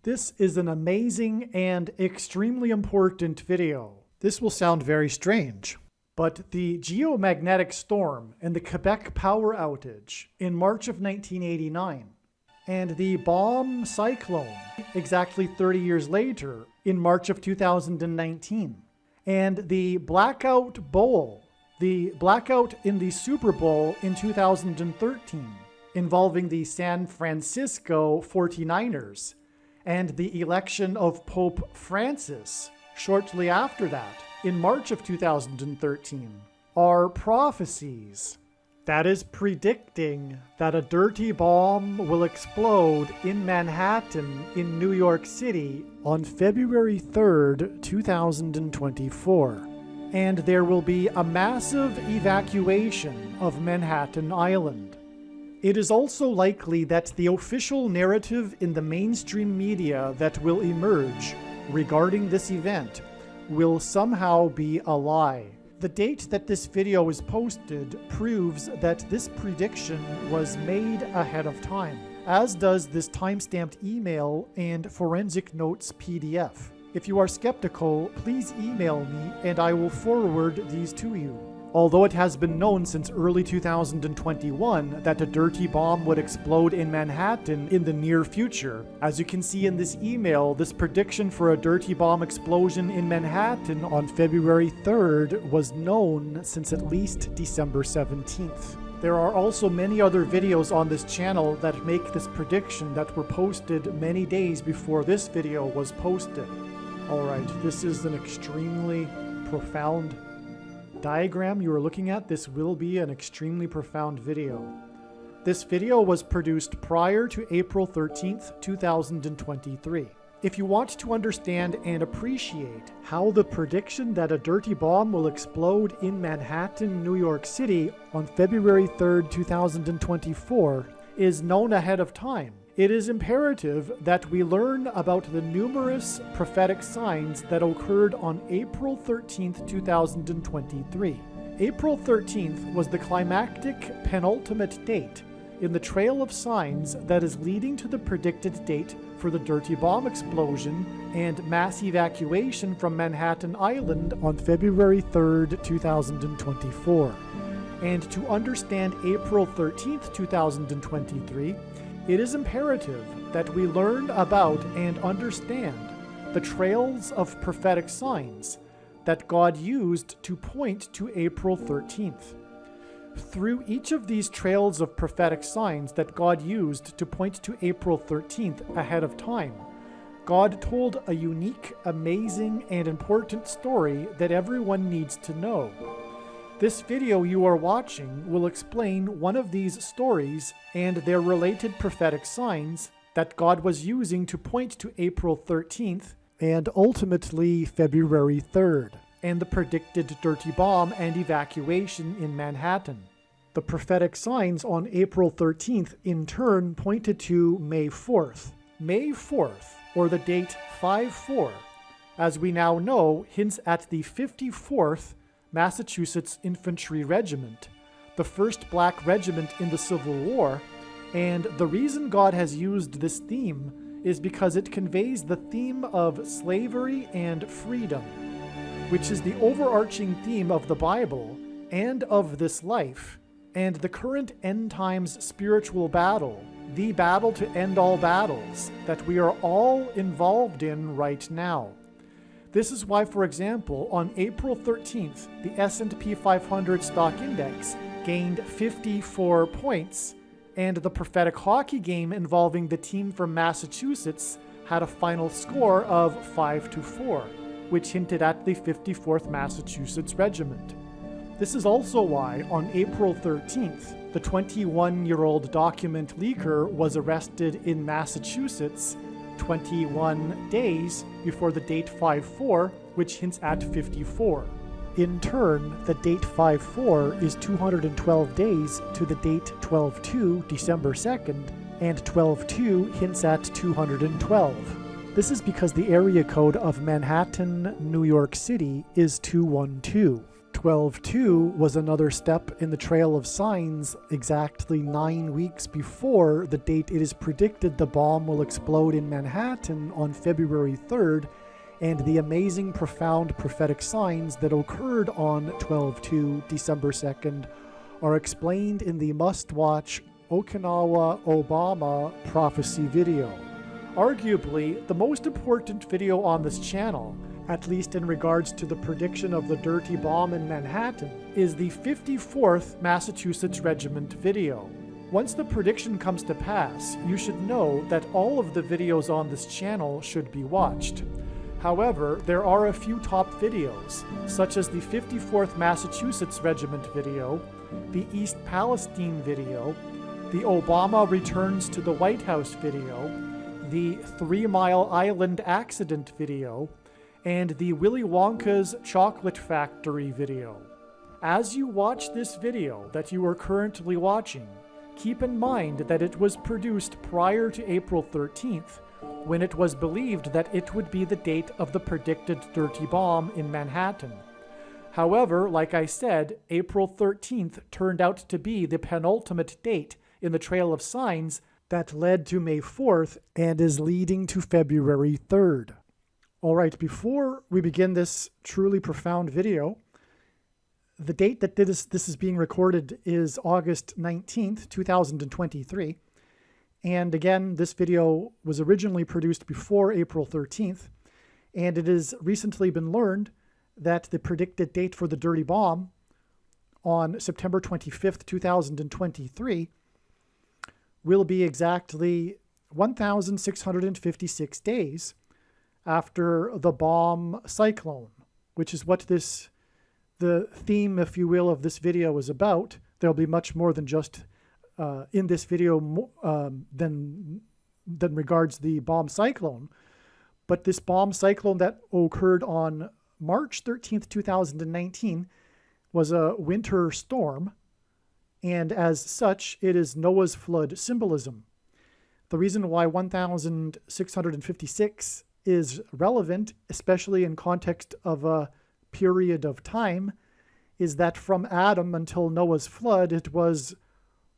This is an amazing and extremely important video. This will sound very strange, but the geomagnetic storm and the Quebec power outage in March of 1989, and the BOMB cyclone exactly 30 years later in March of 2019, and the blackout bowl, the blackout in the Super Bowl in 2013, involving the San Francisco 49ers, and the election of Pope Francis shortly after that, in March of 2013, are prophecies. That is predicting that a dirty bomb will explode in Manhattan in New York City on February 3rd, 2024. And there will be a massive evacuation of Manhattan Island. It is also likely that the official narrative in the mainstream media that will emerge regarding this event will somehow be a lie. The date that this video is posted proves that this prediction was made ahead of time, as does this timestamped email and forensic notes PDF. If you are skeptical, please email me and I will forward these to you. Although it has been known since early 2021 that a dirty bomb would explode in Manhattan in the near future, as you can see in this email, this prediction for a dirty bomb explosion in Manhattan on February 3rd was known since at least December 17th. There are also many other videos on this channel that make this prediction that were posted many days before this video was posted. Alright, this is an extremely profound diagram you are looking at. This will be an extremely profound video. This video was produced prior to April 13th, 2023. If you want to understand and appreciate how the prediction that a dirty bomb will explode in Manhattan, New York City on February 3rd, 2024 is known ahead of time, it is imperative that we learn about the numerous prophetic signs that occurred on April 13th, 2023. April 13th was the climactic penultimate date in the trail of signs that is leading to the predicted date for the dirty bomb explosion and mass evacuation from Manhattan Island on February 3rd, 2024. And to understand April 13th, 2023, it is imperative that we learn about and understand the trails of prophetic signs that God used to point to April 13th. Through each of these trails of prophetic signs that God used to point to April 13th ahead of time, God told a unique, amazing, and important story that everyone needs to know. This video you are watching will explain one of these stories and their related prophetic signs that God was using to point to April 13th and ultimately February 3rd, and the predicted dirty bomb and evacuation in Manhattan. The prophetic signs on April 13th in turn pointed to May 4th. May 4th, or the date 5-4, as we now know, hints at the 54th Massachusetts Infantry Regiment, the first black regiment in the Civil War, and the reason God has used this theme is because it conveys the theme of slavery and freedom, which is the overarching theme of the Bible and of this life, and the current end times spiritual battle, the battle to end all battles that we are all involved in right now. This is why, for example, on April 13th, the S&P 500 stock index gained 54 points, and the prophetic hockey game involving the team from Massachusetts had a final score of 5-4, which hinted at the 54th Massachusetts Regiment. This is also why, on April 13th, the 21-year-old document leaker was arrested in Massachusetts 21 days before the date 5-4, which hints at 54. In turn, the date 5-4 is 212 days to the date 12-2, December 2nd, and 12-2 hints at 212. This is because the area code of Manhattan, New York City is 212. 12/2 was another step in the trail of signs exactly 9 weeks before the date it is predicted the bomb will explode in Manhattan on February 3rd, and the amazing, profound prophetic signs that occurred on 12/2, December 2nd, are explained in the must-watch Okinawa Obama prophecy video. Arguably, the most important video on this channel, at least in regards to the prediction of the dirty bomb in Manhattan, is the 54th Massachusetts Regiment video. Once the prediction comes to pass, you should know that all of the videos on this channel should be watched. However, there are a few top videos, such as the 54th Massachusetts Regiment video, the East Palestine video, the Obama Returns to the White House video, the 3 Mile Island accident video, and the Willy Wonka's Chocolate Factory video. As you watch this video that you are currently watching, keep in mind that it was produced prior to April 13th, when it was believed that it would be the date of the predicted dirty bomb in Manhattan. However, like I said, April 13th turned out to be the penultimate date in the trail of signs that led to May 4th and is leading to February 3rd. All right, before we begin this truly profound video, the date that this is being recorded is August 19th, 2023. And again, this video was originally produced before April 13th, and it has recently been learned that the predicted date for the dirty bomb on September 25th, 2023 will be exactly 1,656 days after the bomb cyclone, which is what the theme, if you will, of this video is about. There'll be much more than just in this video than regards the bomb cyclone. But this bomb cyclone that occurred on March 13th, 2019 was a winter storm, and as such, it is Noah's flood symbolism. The reason why 1,656 is relevant, especially in context of a period of time, is that from Adam until Noah's flood, it was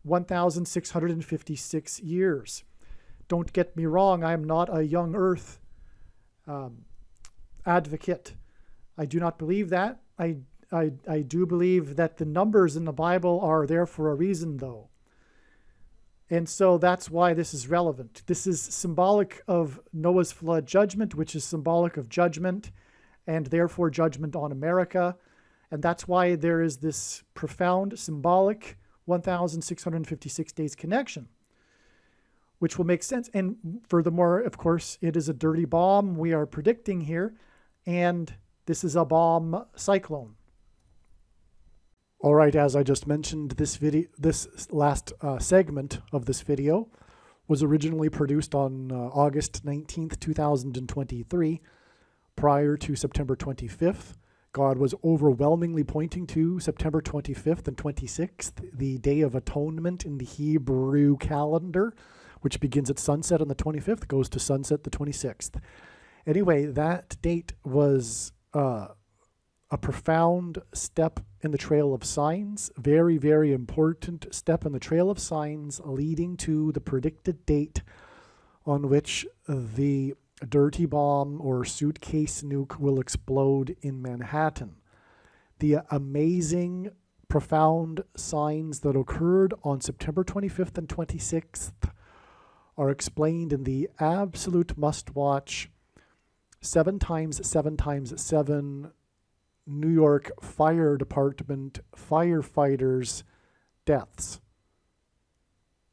1,656 years. Don't get me wrong, I am not a young earth advocate. I do not believe that. I do believe that the numbers in the Bible are there for a reason, though. And so that's why this is relevant. This is symbolic of Noah's flood judgment, which is symbolic of judgment, and therefore judgment on America. And that's why there is this profound, symbolic 1,656 days connection, which will make sense. And furthermore, of course, it is a dirty bomb we are predicting here, and this is a bomb cyclone. All right, as I just mentioned, this last segment of this video was originally produced on August 19th, 2023, prior to September 25th. God was overwhelmingly pointing to September 25th and 26th, the Day of Atonement in the Hebrew calendar, which begins at sunset on the 25th, goes to sunset the 26th. Anyway, that date was a profound step in the trail of signs, very, very important step in the trail of signs leading to the predicted date on which the dirty bomb or suitcase nuke will explode in Manhattan. The amazing, profound signs that occurred on September 25th and 26th are explained in the absolute must-watch 7x7x7 New York Fire Department firefighters' deaths.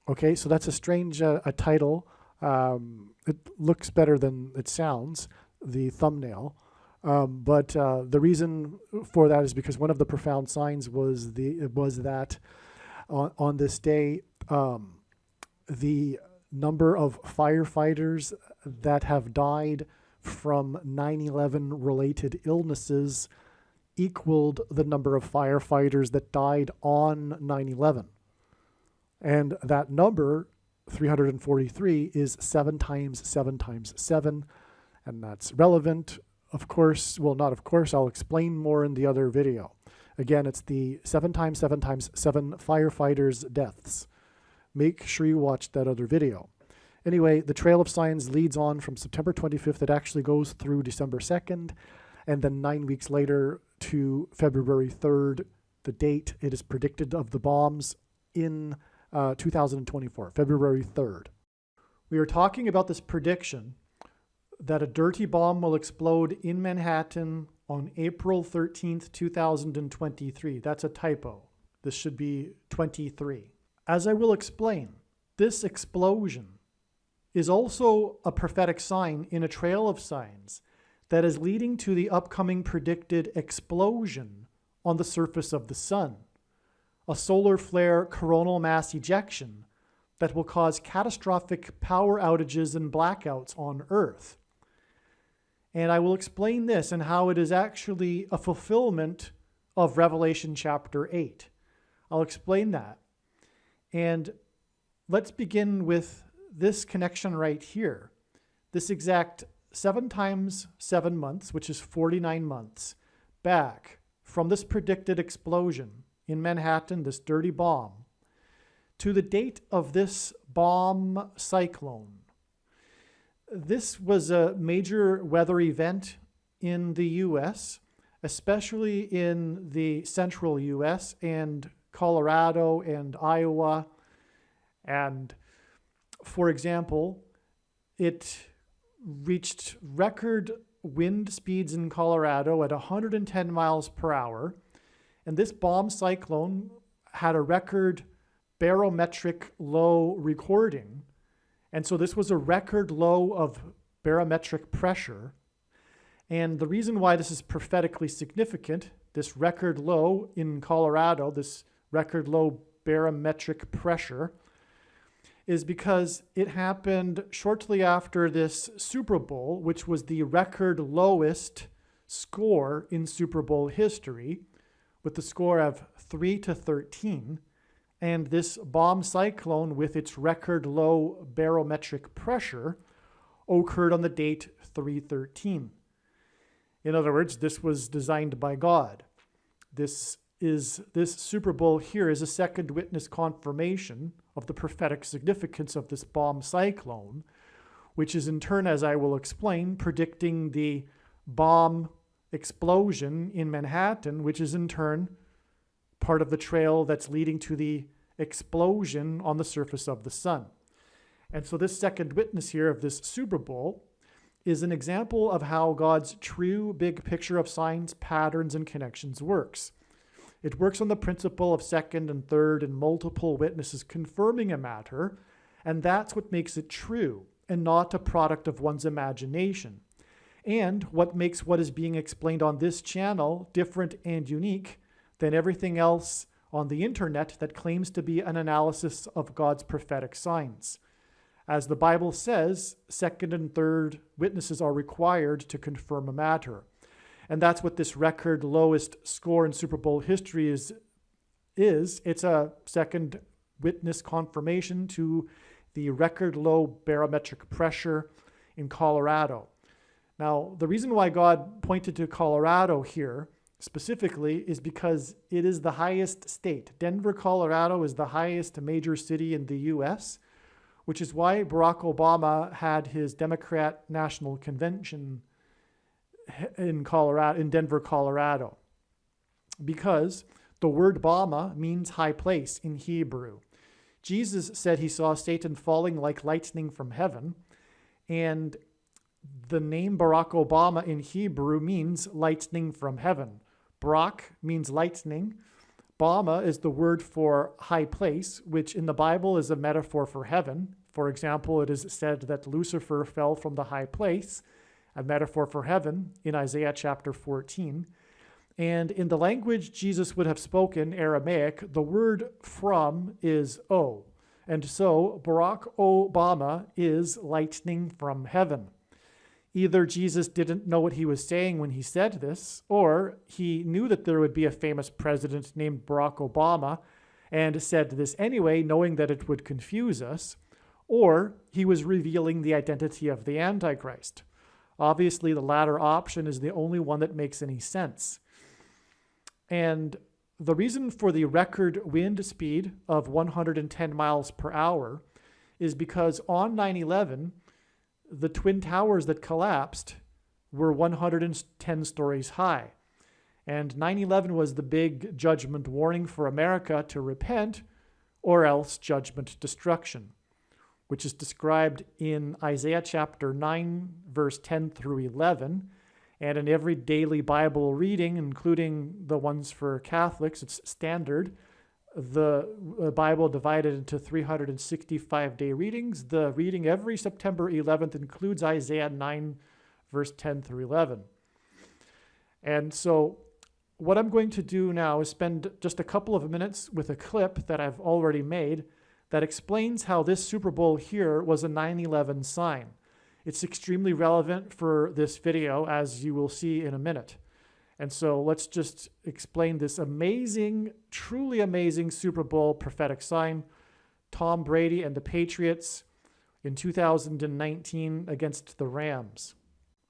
Okay, so that's a strange title. It looks better than it sounds, the thumbnail. But the reason for that is because one of the profound signs was that on this day, the number of firefighters that have died from 9/11 related illnesses equaled the number of firefighters that died on 9/11. And that number, 343, is 7x7x7, and that's relevant. Of course, well, not of course, I'll explain more in the other video. Again, it's the 7x7x7 firefighters' deaths. Make sure you watch that other video. Anyway, the Trail of Signs leads on from September 25th. It actually goes through December 2nd, and then 9 weeks later to February 3rd, the date it is predicted of the bombs in 2024, February 3rd. We are talking about this prediction that a dirty bomb will explode in Manhattan on April 13th, 2023. That's a typo. This should be 23. As I will explain, this explosion is also a prophetic sign in a trail of signs that is leading to the upcoming predicted explosion on the surface of the sun, a solar flare coronal mass ejection that will cause catastrophic power outages and blackouts on Earth. And I will explain this and how it is actually a fulfillment of Revelation chapter 8. I'll explain that. And let's begin with this connection right here. This exact 7 times 7 months, which is 49 months, back from this predicted explosion in Manhattan, this dirty bomb, to the date of this bomb cyclone. This was a major weather event in the U.S., especially in the central U.S. and Colorado and Iowa. And, for example, it reached record wind speeds in Colorado at 110 miles per hour. And this bomb cyclone had a record barometric low recording. And so this was a record low of barometric pressure. And the reason why this is prophetically significant, this record low in Colorado, this record low barometric pressure, is because it happened shortly after this Super Bowl, which was the record lowest score in Super Bowl history, with the score of 3-13. And this bomb cyclone, with its record low barometric pressure, occurred on the date 3/13. In other words, this was designed by God. This Super Bowl here is a second witness confirmation of the prophetic significance of this bomb cyclone, which is in turn, as I will explain, predicting the bomb explosion in Manhattan, which is in turn part of the trail that's leading to the explosion on the surface of the sun. And so this second witness here of this Super Bowl is an example of how God's true big picture of signs, patterns, and connections works. It works on the principle of second and third and multiple witnesses confirming a matter, and that's what makes it true and not a product of one's imagination. And what makes what is being explained on this channel different and unique than everything else on the internet that claims to be an analysis of God's prophetic signs. As the Bible says, second and third witnesses are required to confirm a matter. And that's what this record lowest score in Super Bowl history is. It's a second witness confirmation to the record low barometric pressure in Colorado. Now, the reason why God pointed to Colorado here specifically is because it is the highest state. Denver, Colorado is the highest major city in the U.S., which is why Barack Obama had his Democrat National Convention in Denver, Colorado, because the word Bama means high place in Hebrew. Jesus said he saw Satan falling like lightning from heaven, and the name Barack Obama in Hebrew means lightning from heaven. Barak means lightning. Bama is the word for high place, which in the Bible is a metaphor for heaven. For example, it is said that Lucifer fell from the high place, a metaphor for heaven, in Isaiah chapter 14. And in the language Jesus would have spoken, Aramaic, the word from is O. And so Barack Obama is lightning from heaven. Either Jesus didn't know what he was saying when he said this, or he knew that there would be a famous president named Barack Obama and said this anyway, knowing that it would confuse us, or he was revealing the identity of the Antichrist. Obviously, the latter option is the only one that makes any sense. And the reason for the record wind speed of 110 miles per hour is because on 9/11, the Twin Towers that collapsed were 110 stories high. And 9/11 was the big judgment warning for America to repent, or else judgment destruction, which is described in Isaiah chapter 9, verse 10 through 11. And in every daily Bible reading, including the ones for Catholics, it's standard. The Bible divided into 365-day readings. The reading every September 11th includes Isaiah 9, verse 10 through 11. And so what I'm going to do now is spend just a couple of minutes with a clip that I've already made that explains how this Super Bowl here was a 9/11 sign. It's extremely relevant for this video, as you will see in a minute. And so let's just explain this amazing, truly amazing Super Bowl prophetic sign. Tom Brady and the Patriots in 2019 against the Rams.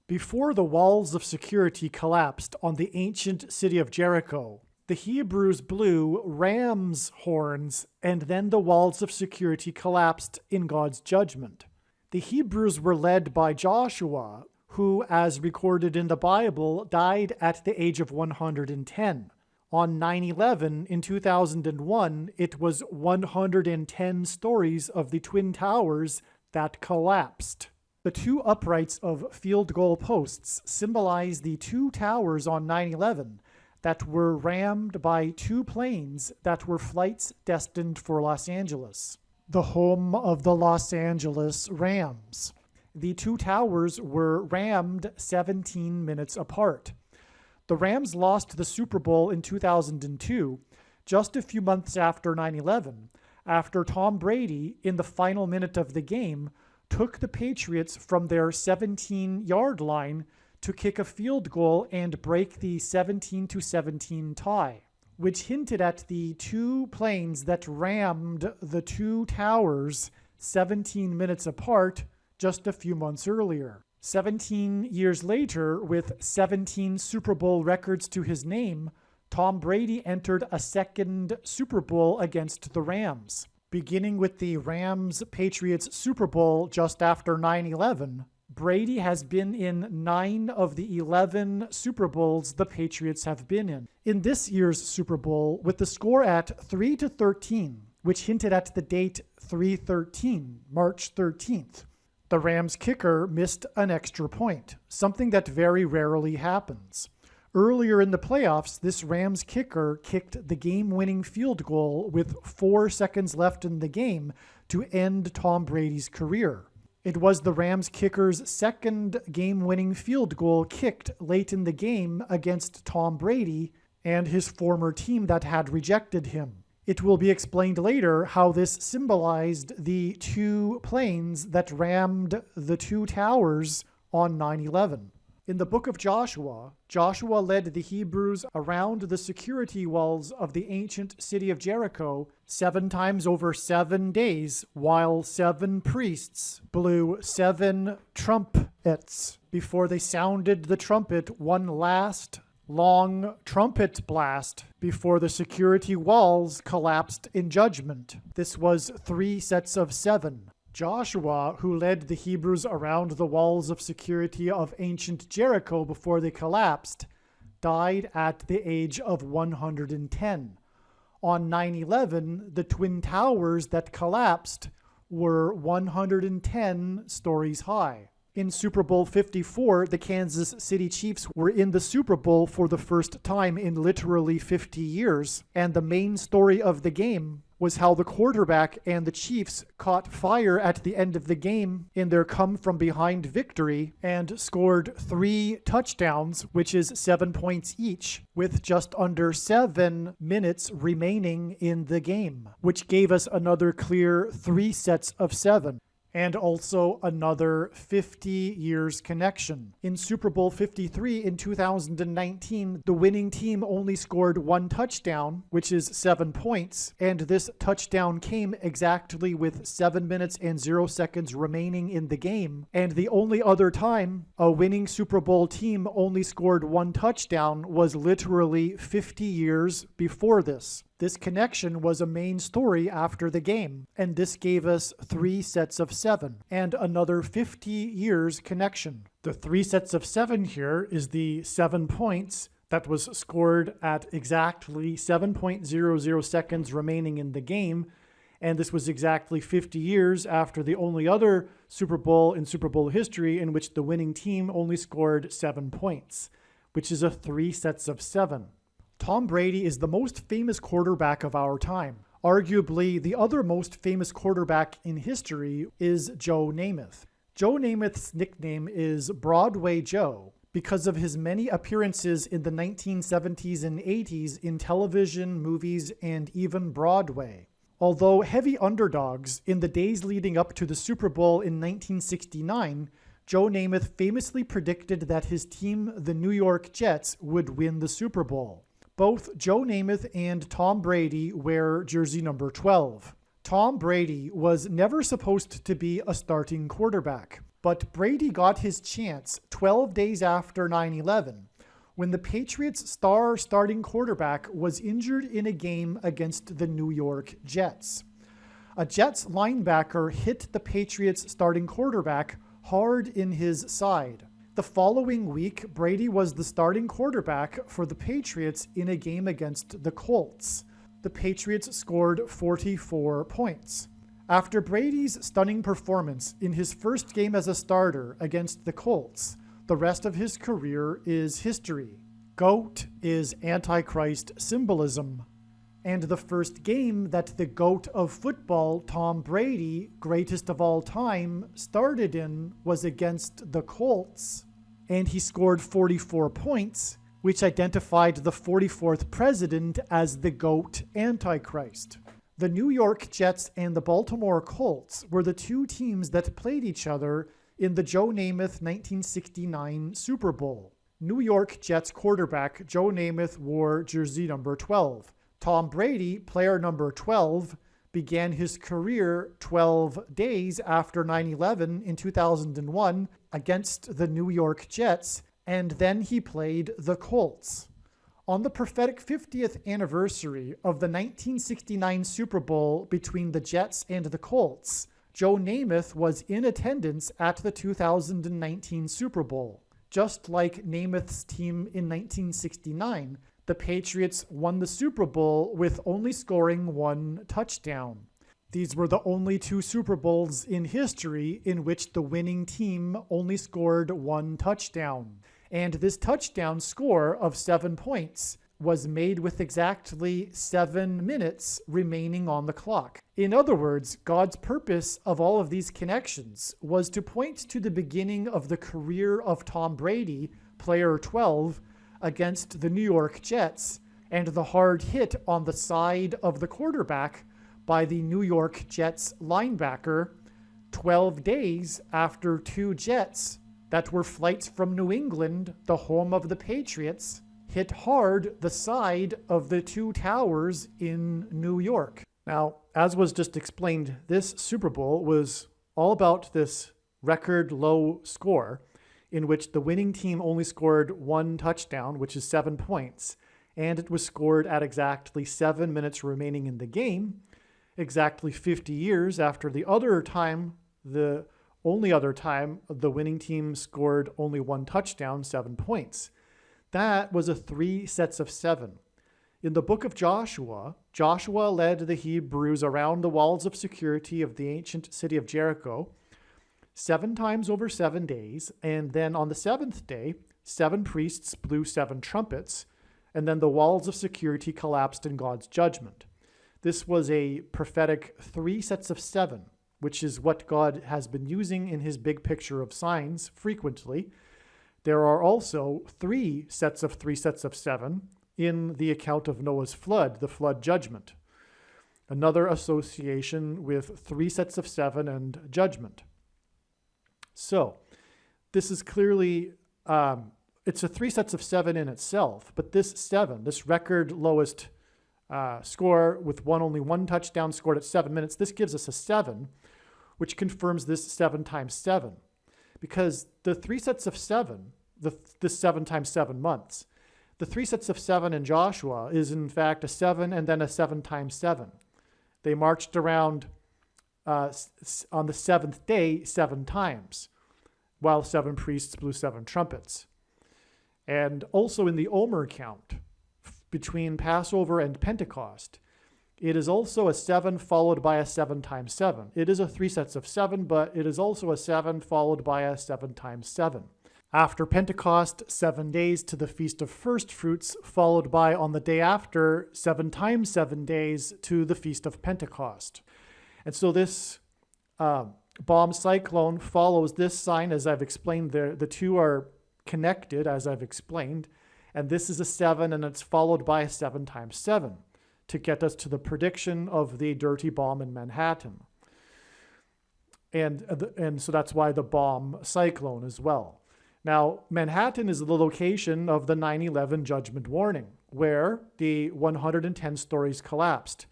Before the walls of security collapsed on the ancient city of Jericho, the Hebrews blew ram's horns, and then the walls of security collapsed in God's judgment. The Hebrews were led by Joshua, who, as recorded in the Bible, died at the age of 110. On 9/11 in 2001, it was 110 stories of the Twin Towers that collapsed. The two uprights of field goal posts symbolize the two towers on 9/11 that were rammed by two planes that were flights destined for Los Angeles, the home of the Los Angeles Rams. The two towers were rammed 17 minutes apart. The Rams lost the Super Bowl in 2002, just a few months after 9/11, after Tom Brady, in the final minute of the game, took the Patriots from their 17-yard line to kick a field goal and break the 17-17 tie, which hinted at the two planes that rammed the two towers 17 minutes apart just a few months earlier. 17 years later, with 17 Super Bowl records to his name, Tom Brady entered a second Super Bowl against the Rams. Beginning with the Rams-Patriots Super Bowl just after 9/11, Brady has been in 9 of the 11 Super Bowls the Patriots have been in. In this year's Super Bowl, with the score at 3-13, which hinted at the date 3/13, March 13th, the Rams kicker missed an extra point, something that very rarely happens. Earlier in the playoffs, this Rams kicker kicked the game-winning field goal with 4 seconds left in the game to end Tom Brady's career. It was the Rams kicker's second game-winning field goal kicked late in the game against Tom Brady and his former team that had rejected him. It will be explained later how this symbolized the two planes that rammed the two towers on 9/11. In the book of Joshua, Joshua led the Hebrews around the security walls of the ancient city of Jericho 7 times over 7 days, while 7 priests blew 7 trumpets before they sounded the trumpet one last long trumpet blast before the security walls collapsed in judgment. This was 3 sets of 7. Joshua, who led the Hebrews around the walls of security of ancient Jericho before they collapsed, died at the age of 110. On 9/11, the Twin Towers that collapsed were 110 stories high. In Super Bowl 54, the Kansas City Chiefs were in the Super Bowl for the first time in literally 50 years, and the main story of the game was how the quarterback and the Chiefs caught fire at the end of the game in their come-from-behind victory and scored 3 touchdowns, which is 7 points each, with just under 7 minutes remaining in the game, which gave us another clear 3 sets of 7. and also another 50 years connection. In Super Bowl 53 in 2019, the winning team only scored one touchdown, which is 7 points, and this touchdown came exactly with 7 minutes and 0 seconds remaining in the game. And the only other time a winning Super Bowl team only scored one touchdown was literally 50 years before this. This connection was a main story after the game, and this gave us 3 sets of 7 and another 50 years connection. The 3 sets of 7 here is the 7 points that was scored at exactly 7.00 seconds remaining in the game, and this was exactly 50 years after the only other Super Bowl in Super Bowl history in which the winning team only scored 7 points, which is a 3 sets of 7. Tom Brady is the most famous quarterback of our time. Arguably, the other most famous quarterback in history is Joe Namath. Joe Namath's nickname is Broadway Joe because of his many appearances in the 1970s and 80s in television, movies, and even Broadway. Although heavy underdogs in the days leading up to the Super Bowl in 1969, Joe Namath famously predicted that his team, the New York Jets, would win the Super Bowl. Both Joe Namath and Tom Brady wear jersey number 12. Tom Brady was never supposed to be a starting quarterback, but Brady got his chance 12 days after 9/11 when the Patriots' star starting quarterback was injured in a game against the New York Jets. A Jets linebacker hit the Patriots' starting quarterback hard in his side. The following week, Brady was the starting quarterback for the Patriots in a game against the Colts. The Patriots scored 44 points. After Brady's stunning performance in his first game as a starter against the Colts, the rest of his career is history. GOAT is Antichrist symbolism. And the first game that the GOAT of football, Tom Brady, greatest of all time, started in was against the Colts. And he scored 44 points, which identified the 44th president as the GOAT Antichrist. The New York Jets and the Baltimore Colts were the two teams that played each other in the Joe Namath 1969 Super Bowl. New York Jets quarterback Joe Namath wore jersey number 12. Tom Brady, player number 12, began his career 12 days after 9/11 in 2001 against the New York Jets, and then he played the Colts. On the prophetic 50th anniversary of the 1969 Super Bowl between the Jets and the Colts, Joe Namath was in attendance at the 2019 Super Bowl. Just like Namath's team in 1969, the Patriots won the Super Bowl with only scoring one touchdown. These were the only 2 Super Bowls in history in which the winning team only scored one touchdown. And this touchdown score of 7 points was made with exactly 7 minutes remaining on the clock. In other words, God's purpose of all of these connections was to point to the beginning of the career of Tom Brady, player 12, against the New York Jets, and the hard hit on the side of the quarterback by the New York Jets linebacker 12 days after 2 Jets that were flights from New England, the home of the Patriots, hit hard the side of the 2 towers in New York. Now, as was just explained, this Super Bowl was all about this record low score in which the winning team only scored one touchdown, which is 7 points, and it was scored at exactly 7 minutes remaining in the game, exactly 50 years after the only other time the winning team scored only one touchdown, 7 points. That was a 3 sets of 7. In the book of Joshua, Joshua led the Hebrews around the walls of security of the ancient city of Jericho 7 times over 7 days, and then on the 7th day, 7 priests blew 7 trumpets, and then the walls of security collapsed in God's judgment. This was a prophetic 3 sets of 7, which is what God has been using in his big picture of signs frequently. There are also 3 sets of 7 in the account of Noah's flood, the flood judgment. Another association with 3 sets of 7 and judgment. So this is clearly, it's a 3 sets of 7 in itself, but this 7, this record lowest score with only one touchdown scored at 7 minutes, this gives us a 7, which confirms this 7 times 7. Because the 3 sets of 7, this 7 times 7 months, the 3 sets of 7 in Joshua is in fact a 7 and then a 7 times 7. They marched around on the 7th day 7 times, while 7 priests blew 7 trumpets. And also in the Omer count, between Passover and Pentecost, it is also a 7 followed by a 7 times 7. It is a 3 sets of 7, but it is also a 7 followed by a 7 times 7. After Pentecost, 7 days to the Feast of First Fruits, followed by, on the day after, 7 times 7 days to the Feast of Pentecost. And so this bomb cyclone follows this sign, as I've explained. The two are connected, as I've explained. And this is a 7, and it's followed by a 7 times 7 to get us to the prediction of the dirty bomb in Manhattan. And so that's why the bomb cyclone as well. Now, Manhattan is the location of the 9/11 judgment warning, where the 110 stories collapsed.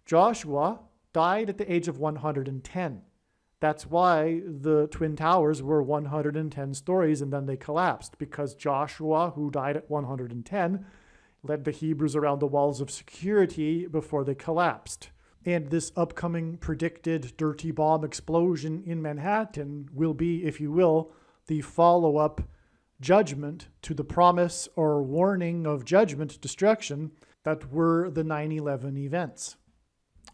Joshua died at the age of 110. That's why the Twin Towers were 110 stories and then they collapsed, because Joshua, who died at 110, led the Hebrews around the walls of security before they collapsed. And this upcoming predicted dirty bomb explosion in Manhattan will be, if you will, the follow-up judgment to the promise or warning of judgment, destruction, that were the 9/11 events.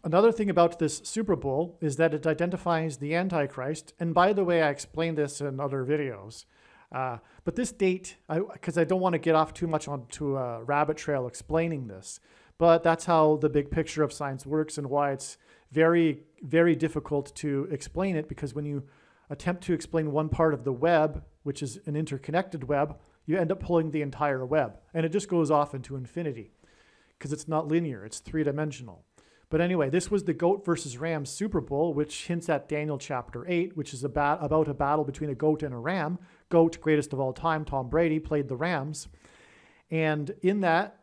Another thing about this Super Bowl is that it identifies the Antichrist. And by the way, I explained this in other videos. But this date, because I don't want to get off too much onto a rabbit trail explaining this, but that's how the big picture of science works and why it's very, very difficult to explain it, because when you attempt to explain one part of the web, which is an interconnected web, you end up pulling the entire web. And it just goes off into infinity because it's not linear, it's 3-dimensional. But anyway, this was the goat versus ram Super Bowl, which hints at Daniel chapter 8, which is about a battle between a goat and a ram. Goat, greatest of all time, Tom Brady, played the Rams. And in that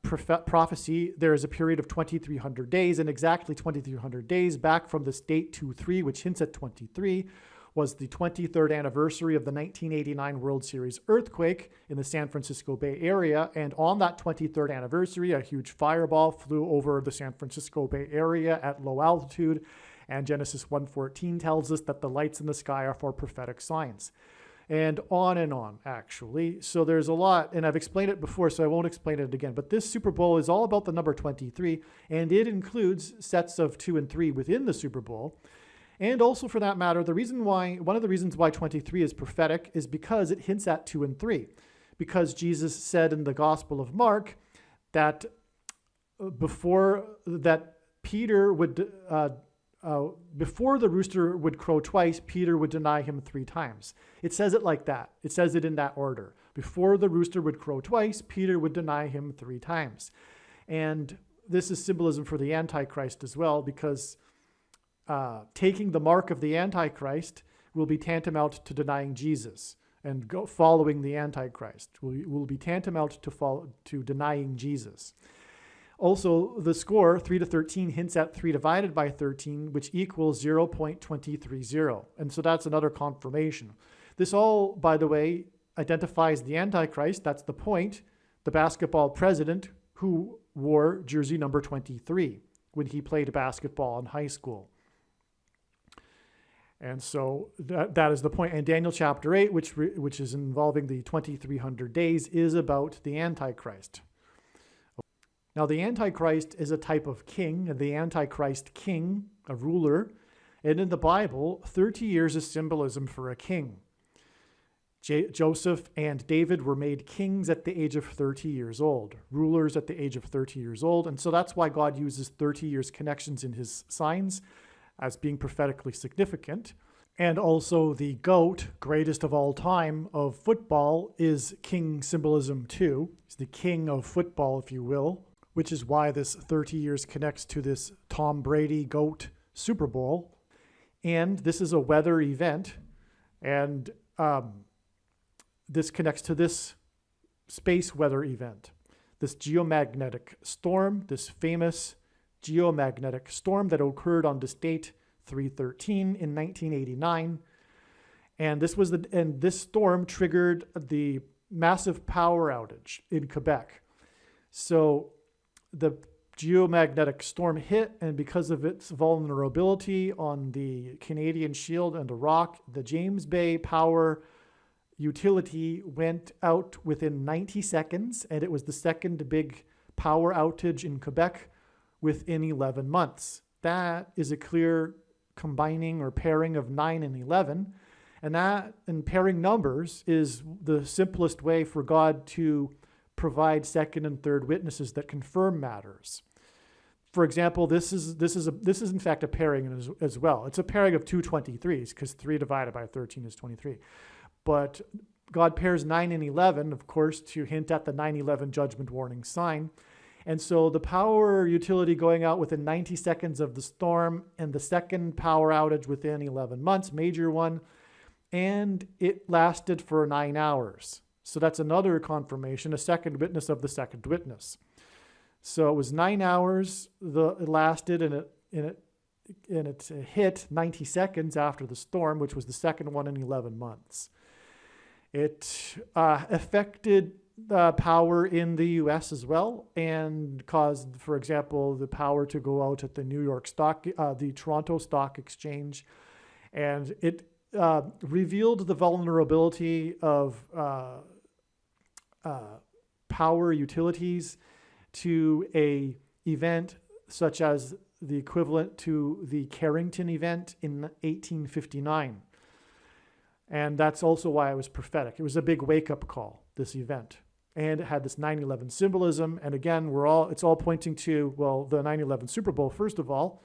prophecy, there is a period of 2,300 days, and exactly 2,300 days back from this date 2-3, which hints at 23, was the 23rd anniversary of the 1989 World Series earthquake in the San Francisco Bay Area. And on that 23rd anniversary, a huge fireball flew over the San Francisco Bay Area at low altitude. And Genesis 1:14 tells us that the lights in the sky are for prophetic signs. And on, actually. So there's a lot, and I've explained it before, so I won't explain it again. But this Super Bowl is all about the number 23, and it includes sets of 2 and 3 within the Super Bowl. And also, for that matter, one of the reasons why 23 is prophetic is because it hints at 2 and 3. Because Jesus said in the Gospel of Mark that before the rooster would crow twice, Peter would deny him 3 times. It says it like that. It says it in that order. Before the rooster would crow twice, Peter would deny him 3 times. And this is symbolism for the Antichrist as well, because taking the mark of the Antichrist will be tantamount to denying Jesus, and following the Antichrist will be tantamount to denying Jesus. Also, the score, 3-13, hints at 3 divided by 13, which equals 0.230. And so that's another confirmation. This all, by the way, identifies the Antichrist. That's the point. The basketball president who wore jersey number 23 when he played basketball in high school. And so that is the point. And Daniel chapter 8, which is involving the 2,300 days, is about the Antichrist. Now, the Antichrist is a type of king, and the Antichrist king, a ruler. And in the Bible, 30 years is symbolism for a king. Joseph and David were made kings at the age of 30 years old, rulers at the age of 30 years old. And so that's why God uses 30 years connections in his signs as being prophetically significant. And also the GOAT, greatest of all time, of football is king symbolism too. He's the king of football, if you will. which is why this 30 years connects to this Tom Brady GOAT Super Bowl. And this is a weather event, and this connects to this space weather event, this geomagnetic storm, this famous geomagnetic storm that occurred on this date 3/13 in 1989. And this storm triggered the massive power outage in Quebec. So the geomagnetic storm hit, and because of its vulnerability on the Canadian Shield and the Rock, the James Bay Power utility went out within 90 seconds, and it was the second big power outage in Quebec within 11 months. That is a clear combining or pairing of 9 and 11. And pairing numbers is the simplest way for God to provide second and third witnesses that confirm matters. For example, this is in fact a pairing as well. It's a pairing of two 23s, because 3 divided by 13 is 23. But God pairs 9 and 11, of course, to hint at the 9/11 judgment warning sign. And so the power utility going out within 90 seconds of the storm, and the second power outage within 11 months, major one, and it lasted for 9 hours. So that's another confirmation, a second witness of the second witness. So it was 9 hours it lasted, and it hit 90 seconds after the storm, which was the second one in 11 months. It affected power in the U.S. as well, and caused, for example, the power to go out at the the Toronto Stock Exchange, and it revealed the vulnerability of power utilities to a event such as the equivalent to the Carrington event in 1859. And that's also why it was prophetic. It was a big wake-up call, this event. And it had this 9/11 symbolism. And again, it's all pointing to, well, the 9/11 Super Bowl, first of all,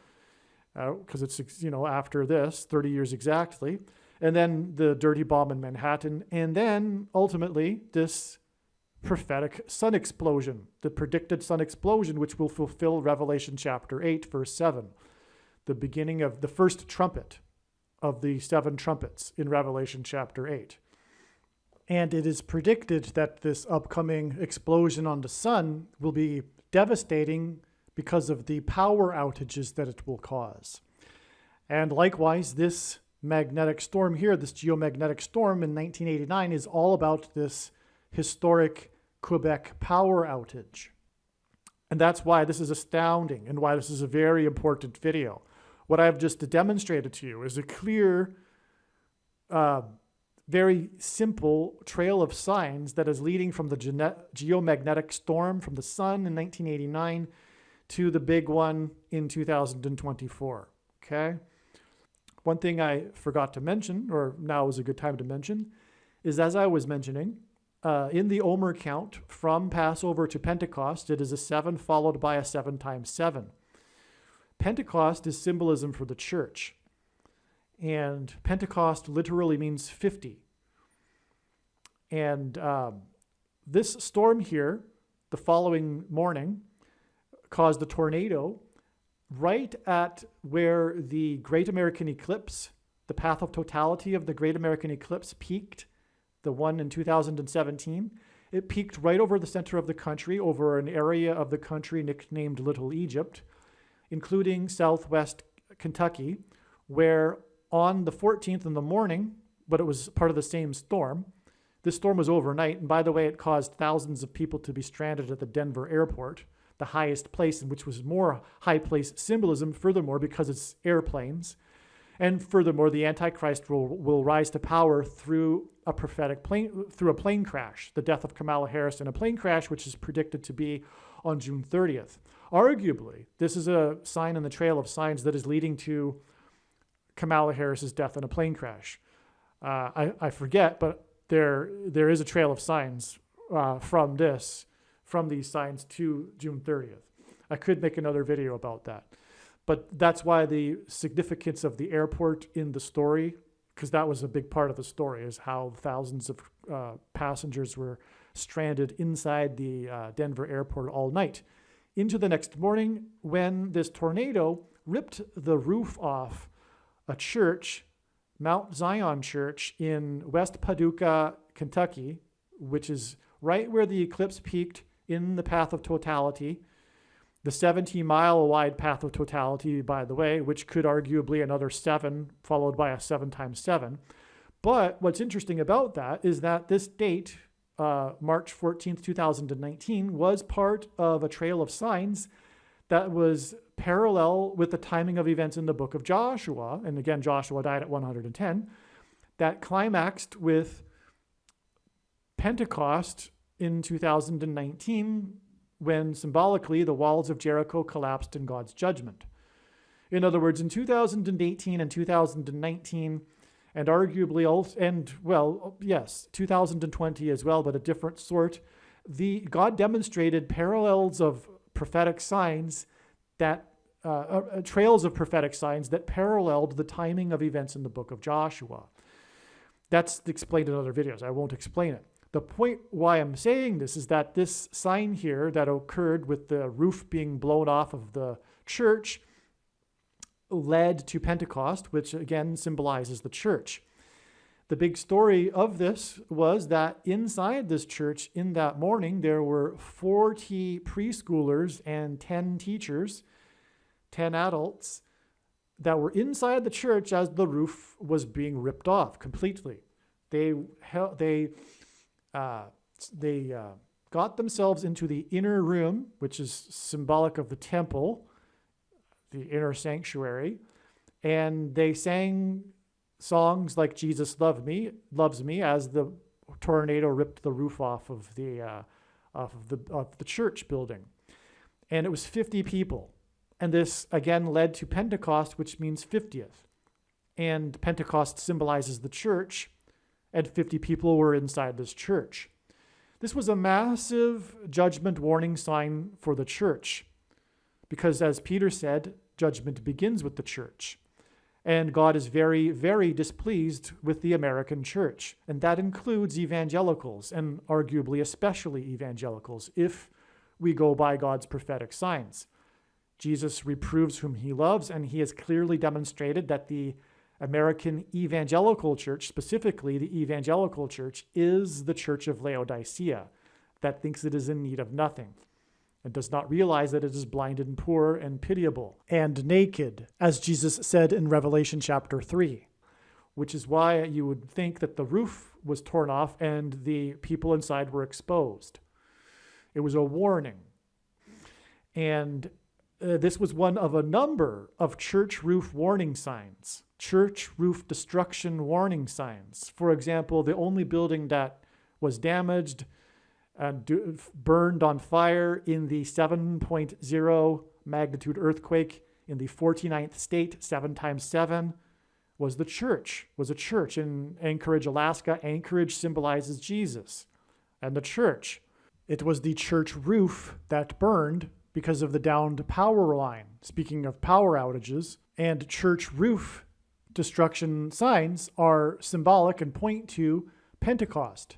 because it's, after this, 30 years exactly. And then the dirty bomb in Manhattan. And then, ultimately, this prophetic sun explosion, the predicted sun explosion, which will fulfill Revelation chapter 8, verse 7, the beginning of the first trumpet of the 7 trumpets in Revelation chapter 8. And it is predicted that this upcoming explosion on the sun will be devastating because of the power outages that it will cause. And likewise, this magnetic storm here, this geomagnetic storm in 1989, is all about this historic Quebec power outage. And that's why this is astounding and why this is a very important video. What I've just demonstrated to you is a clear, very simple trail of signs that is leading from the geomagnetic storm from the sun in 1989 to the big one in 2024, okay? One thing I forgot to mention, or now is a good time to mention, is as I was mentioning, in the Omer count from Passover to Pentecost, it is a 7 followed by a 7 times 7. Pentecost is symbolism for the church. And Pentecost literally means 50. And this storm here, the following morning, caused a tornado right at where the Great American Eclipse, the path of totality of the Great American Eclipse peaked, the one in 2017. It peaked right over the center of the country, over an area of the country nicknamed Little Egypt, including southwest Kentucky, where on the 14th in the morning, but it was part of the same storm. This storm was overnight, and by the way, it caused thousands of people to be stranded at the Denver airport, the highest place, in which was more high place symbolism, furthermore, because it's airplanes. And furthermore, the Antichrist will rise to power through a plane crash, the death of Kamala Harris in a plane crash, which is predicted to be on June 30th. Arguably, this is a sign in the trail of signs that is leading to Kamala Harris's death in a plane crash. I forget, but there is a trail of signs from these signs to June 30th. I could make another video about that. But that's why the significance of the airport in the story, because that was a big part of the story, is how thousands of passengers were stranded inside the Denver airport all night into the next morning when this tornado ripped the roof off a church, Mount Zion Church in West Paducah, Kentucky, which is right where the eclipse peaked in the path of totality, the 17-mile wide path of totality, by the way, which could arguably another 7 followed by a 7 times 7. But what's interesting about that is that this date, March 14th, 2019, was part of a trail of signs that was parallel with the timing of events in the book of Joshua. And again, Joshua died at 110, that climaxed with Pentecost in 2019, when symbolically the walls of Jericho collapsed in God's judgment. In other words, in 2018 and 2019, and arguably also, and well, yes, 2020 as well, but a different sort, God demonstrated parallels of prophetic signs that, trails of prophetic signs that paralleled the timing of events in the book of Joshua. That's explained in other videos. I won't explain it. The point why I'm saying this is that this sign here that occurred with the roof being blown off of the church led to Pentecost, which again symbolizes the church. The big story of this was that inside this church in that morning, there were 40 preschoolers and 10 teachers, 10 adults, that were inside the church as the roof was being ripped off completely. They got themselves into the inner room, which is symbolic of the temple, the inner sanctuary, and they sang songs like "Jesus loves me" as the tornado ripped the roof off of the church building, and it was 50 people, and this again led to Pentecost, which means 50th, and Pentecost symbolizes the church, and 50 people were inside this church. This was a massive judgment warning sign for the church, because as Peter said, judgment begins with the church. And God is very, very displeased with the American church. And that includes evangelicals, and arguably especially evangelicals, if we go by God's prophetic signs. Jesus reproves whom he loves, and he has clearly demonstrated that the American evangelical church, specifically the evangelical church, is the church of Laodicea, that thinks it is in need of nothing, and does not realize that it is blinded and poor and pitiable and naked, as Jesus said in Revelation chapter 3, which is why you would think that the roof was torn off and the people inside were exposed. It was a warning. And this was one of a number of church roof warning signs, church roof destruction warning signs. For example, the only building that was damaged and burned on fire in the 7.0 magnitude earthquake in the 49th state, 7 times 7, was a church in Anchorage, Alaska. Anchorage symbolizes Jesus and the church. It was the church roof that burned because of the downed power line. Speaking of power outages, and church roof destruction signs are symbolic and point to Pentecost,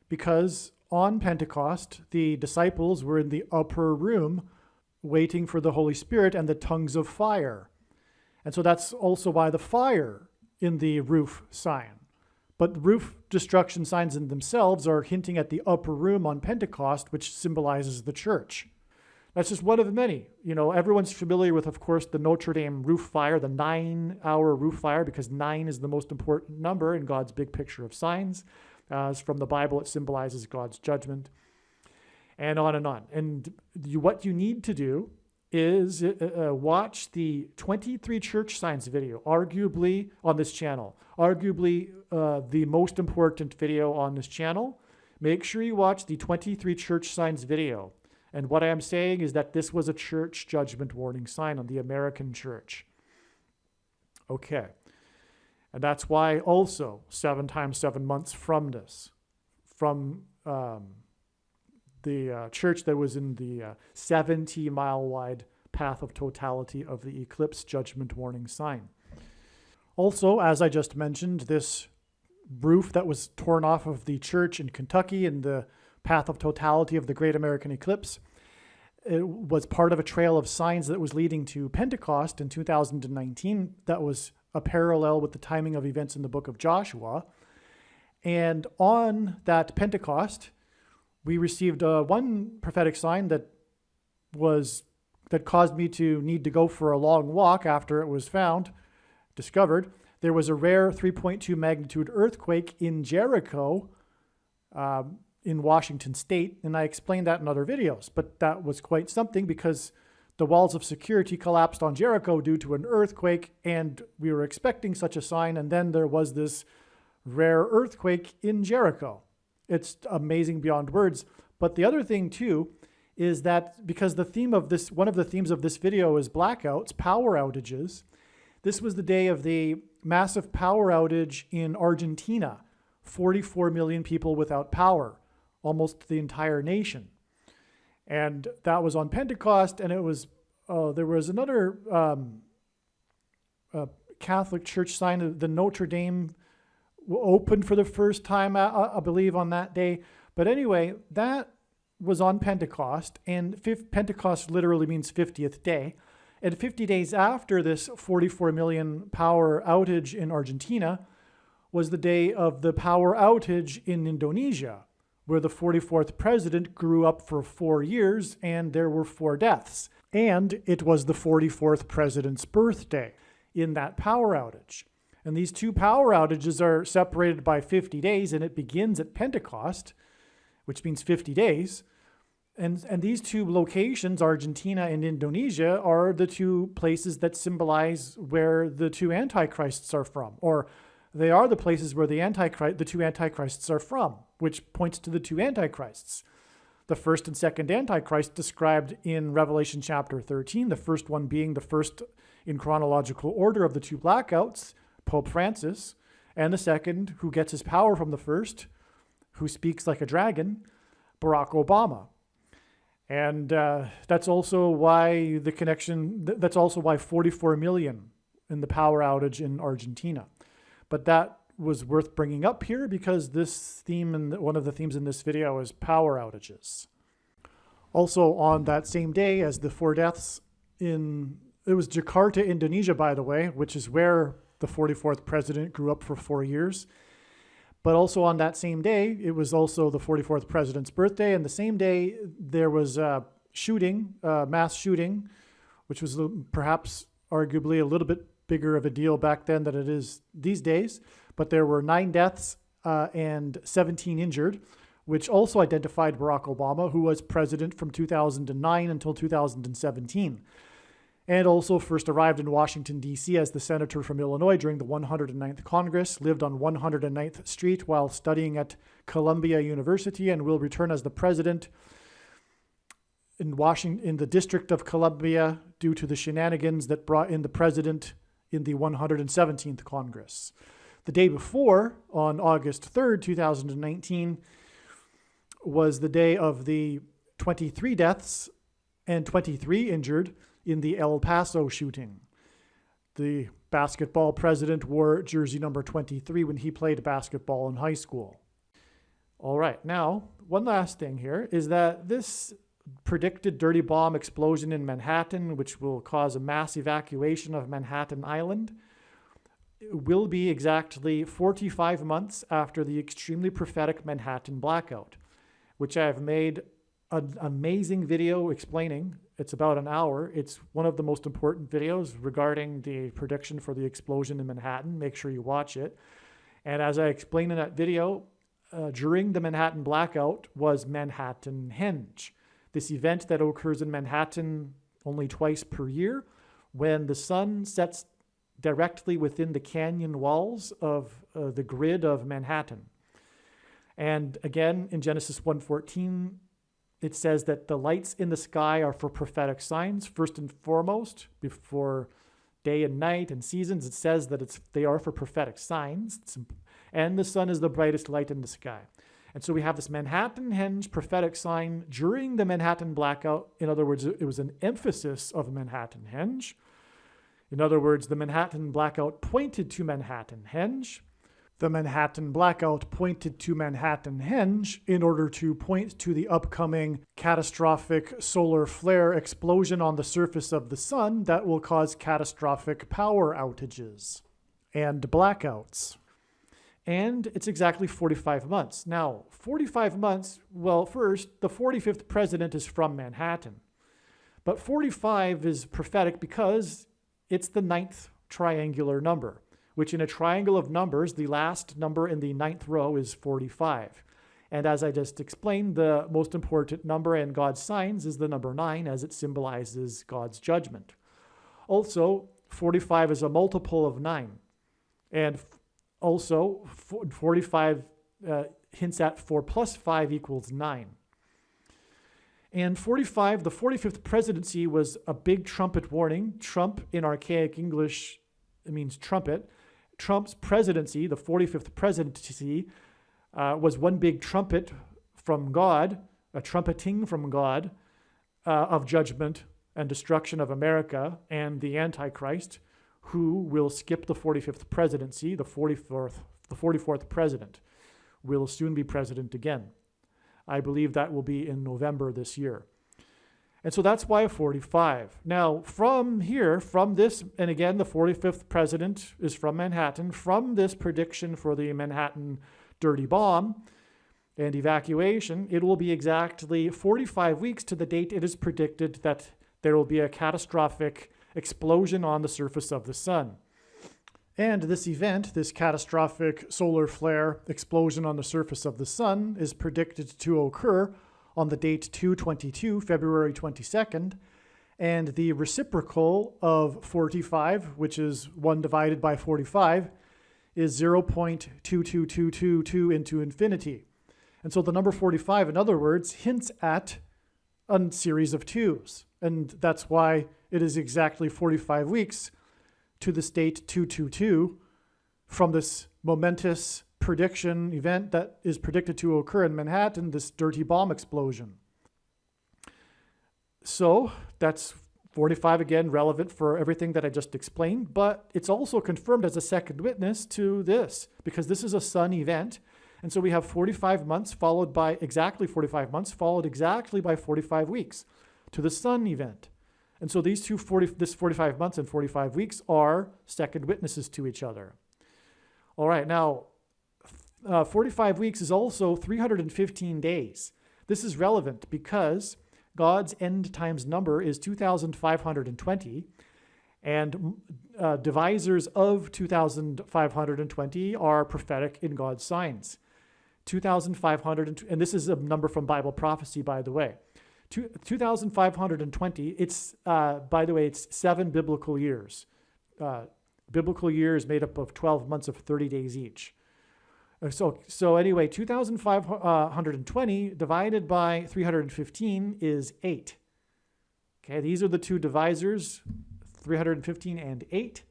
because on Pentecost, the disciples were in the upper room waiting for the Holy Spirit and the tongues of fire. And so that's also why the fire in the roof sign. But the roof destruction signs in themselves are hinting at the upper room on Pentecost, which symbolizes the church. That's just one of many. You know, everyone's familiar with, of course, the Notre Dame roof fire, the 9-hour roof fire, because 9 is the most important number in God's big picture of signs. As from the Bible, it symbolizes God's judgment, and on and on. And what you need to do is watch the 23 church signs video, arguably on this channel, the most important video on this channel. Make sure you watch the 23 church signs video. And what I am saying is that this was a church judgment warning sign on the American church. Okay. And that's why also 7 times 7 months from this, from the church that was in the 70-mile wide path of totality of the eclipse judgment warning sign. Also, as I just mentioned, this roof that was torn off of the church in Kentucky in the path of totality of the Great American Eclipse, It was part of a trail of signs that was leading to Pentecost in 2019 that was a parallel with the timing of events in the book of Joshua. And on that Pentecost, we received one prophetic sign that caused me to need to go for a long walk after it was discovered. There was a rare 3.2 magnitude earthquake in Jericho, in Washington State, and I explained that in other videos. But that was quite something because the walls of security collapsed on Jericho due to an earthquake, and we were expecting such a sign, and then there was this rare earthquake in Jericho. It's amazing beyond words. But the other thing too is that because one of the themes of this video is blackouts, power outages, this was the day of the massive power outage in Argentina. 44 million people without power, almost the entire nation. And that was on Pentecost, and there was another Catholic Church sign, the Notre Dame opened for the first time, I believe, on that day. But anyway, that was on Pentecost, and Pentecost literally means 50th day. And 50 days after this 44 million power outage in Argentina was the day of the power outage in Indonesia, where the 44th president grew up for 4 years and there were 4 deaths. And it was the 44th president's birthday in that power outage. And these two power outages are separated by 50 days, and it begins at Pentecost, which means 50 days. And these two locations, Argentina and Indonesia, are the two places that symbolize where the two antichrists are from, or they are the places where the two antichrists are from, which points to the two antichrists. The first and second antichrist described in Revelation chapter 13, the first one being the first in chronological order of the two blackouts, Pope Francis, and the second, who gets his power from the first, who speaks like a dragon, Barack Obama. And that's also why that's also why 44 million in the power outage in Argentina. But that was worth bringing up here because this theme and one of the themes in this video is power outages. Also on that same day as the 4 deaths it was Jakarta, Indonesia, by the way, which is where the 44th president grew up for 4 years. But also on that same day, it was also the 44th president's birthday. And the same day, there was a mass shooting, which was perhaps arguably a little bit bigger of a deal back then than it is these days. But there were 9 deaths and 17 injured, which also identified Barack Obama, who was president from 2009 until 2017. And also first arrived in Washington, D.C. as the senator from Illinois during the 109th Congress, lived on 109th Street while studying at Columbia University, and will return as the president in the District of Columbia due to the shenanigans that brought in the president in the 117th Congress. The day before, on August 3rd, 2019, was the day of the 23 deaths and 23 injured in the El Paso shooting. The basketball president wore jersey number 23 when he played basketball in high school. All right, now, one last thing here is that this predicted dirty bomb explosion in Manhattan, which will cause a mass evacuation of Manhattan Island, will be exactly 45 months after the extremely prophetic Manhattan blackout, which I have made an amazing video explaining. It's about an hour. It's one of the most important videos regarding the prediction for the explosion in Manhattan. Make sure you watch it. And as I explained in that video, during the Manhattan blackout was Manhattan Henge, this event that occurs in Manhattan only twice per year when the sun sets directly within the canyon walls of the grid of Manhattan. And again, in Genesis 1:14, it says that the lights in the sky are for prophetic signs, first and foremost, before day and night and seasons. It says that they are for prophetic signs, and the sun is the brightest light in the sky. And so we have this Manhattan Henge prophetic sign during the Manhattan blackout. In other words, it was an emphasis of Manhattan Henge. In other words, the Manhattan blackout pointed to Manhattan Henge. The Manhattan blackout pointed to Manhattanhenge in order to point to the upcoming catastrophic solar flare explosion on the surface of the sun that will cause catastrophic power outages and blackouts. And it's exactly 45 months. Now, 45 months, well, first, the 45th president is from Manhattan. But 45 is prophetic because it's the 9th triangular number, which in a triangle of numbers, the last number in the 9th row is 45. And as I just explained, the most important number in God's signs is the number 9, as it symbolizes God's judgment. Also, 45 is a multiple of 9. And also, 45 hints at 4 plus 5 equals 9. And 45, the 45th presidency was a big trumpet warning. Trump in archaic English, it means trumpet. Trump's presidency, the 45th presidency, was one big trumpet from God, a trumpeting from God of judgment and destruction of America and the Antichrist, who will skip the 45th presidency. The 44th president will soon be president again. I believe that will be in November this year. And so that's why 45. Now, from here, from this, and again, the 45th president is from Manhattan, from this prediction for the Manhattan dirty bomb and evacuation, it will be exactly 45 weeks to the date it is predicted that there will be a catastrophic explosion on the surface of the sun. And this event, this catastrophic solar flare explosion on the surface of the sun, is predicted to occur on the date 2/22, February 22nd, and the reciprocal of 45, which is 1 divided by 45, is 0.22222 into infinity. And so the number 45, in other words, hints at a series of 2s. And that's why it is exactly 45 weeks to this date 222 from this momentous prediction event that is predicted to occur in Manhattan, this dirty bomb explosion. So that's 45 again, relevant for everything that I just explained, but it's also confirmed as a second witness to this, because this is a sun event. And so we have 45 months followed by exactly 45 months, followed exactly by 45 weeks to the sun event. And so these this 45 months and 45 weeks are second witnesses to each other. All right, now 45 weeks is also 315 days. This is relevant because God's end times number is 2,520, and divisors of 2,520 are prophetic in God's signs. 2,500, and this is a number from Bible prophecy, by the way. 2,520, it's, by the way, it's 7 biblical years. Biblical years made up of 12 months of 30 days each. So anyway, 2,520 divided by 315 is 8. Okay, these are the two divisors, 315 and 8.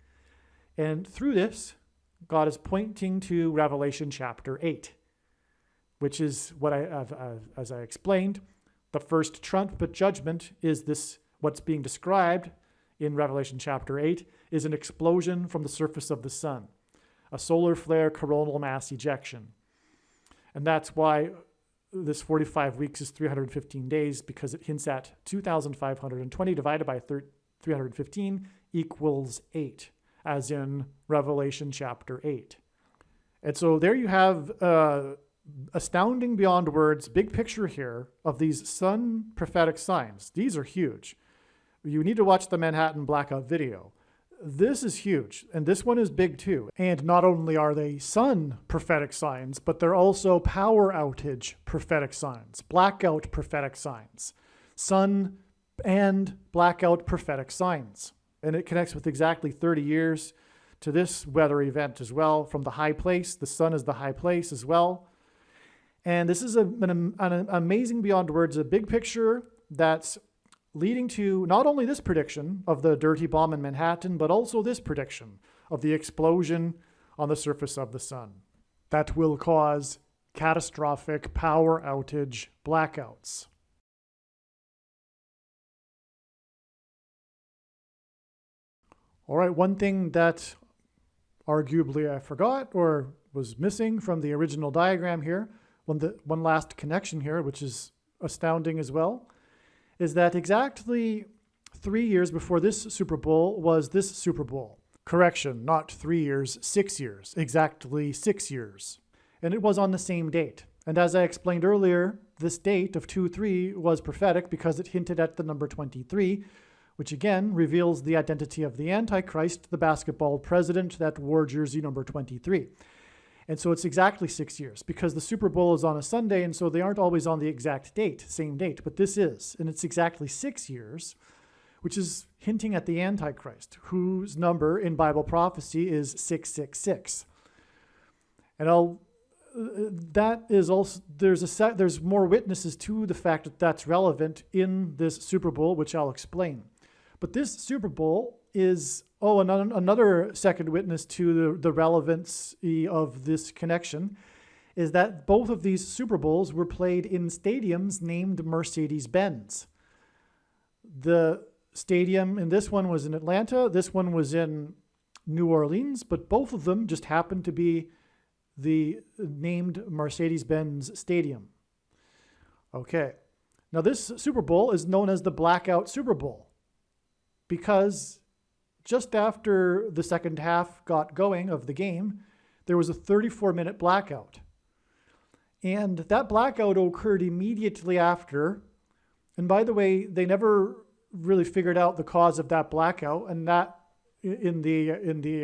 And through this, God is pointing to Revelation chapter 8, which is what as I explained, the first trumpet judgment is this, what's being described in Revelation chapter 8 is an explosion from the surface of the sun, a solar flare coronal mass ejection. And that's why this 45 weeks is 315 days, because it hints at 2,520 divided by 315 equals 8, as in Revelation chapter 8. And so there you have astounding beyond words, big picture here of these sun prophetic signs. These are huge. You need to watch the Manhattan blackout video. This is huge, and this one is big too. And not only are they sun prophetic signs, but they're also power outage prophetic signs, blackout prophetic signs, sun and blackout prophetic signs. And it connects with exactly 30 years to this weather event as well, from the high place. The sun is the high place as well. And this is an amazing beyond words, a big picture that's leading to not only this prediction of the dirty bomb in Manhattan, but also this prediction of the explosion on the surface of the sun that will cause catastrophic power outage blackouts. All right, one thing that arguably I forgot or was missing from the original diagram here, one last connection here, which is astounding as well, is that exactly 3 years before this Super Bowl was this Super Bowl. Correction, not 3 years, 6 years, exactly 6 years. And it was on the same date. And as I explained earlier, this date of 2-3 was prophetic because it hinted at the number 23, which again reveals the identity of the Antichrist, the basketball president that wore jersey number 23. And so it's exactly 6 years because the Super Bowl is on a Sunday, and so they aren't always on the exact date, same date, but this is. And it's exactly 6 years, which is hinting at the Antichrist, whose number in Bible prophecy is 666. And that is also, there's more witnesses to the fact that that's relevant in this Super Bowl, which I'll explain. But this Super Bowl is, another second witness to the relevance of this connection is that both of these Super Bowls were played in stadiums named Mercedes-Benz. The stadium in this one was in Atlanta, this one was in New Orleans, but both of them just happened to be the named Mercedes-Benz Stadium. Okay, now this Super Bowl is known as the Blackout Super Bowl because just after the second half got going of the game, there was a 34-minute blackout. And that blackout occurred immediately after. And by the way, they never really figured out the cause of that blackout, and that in the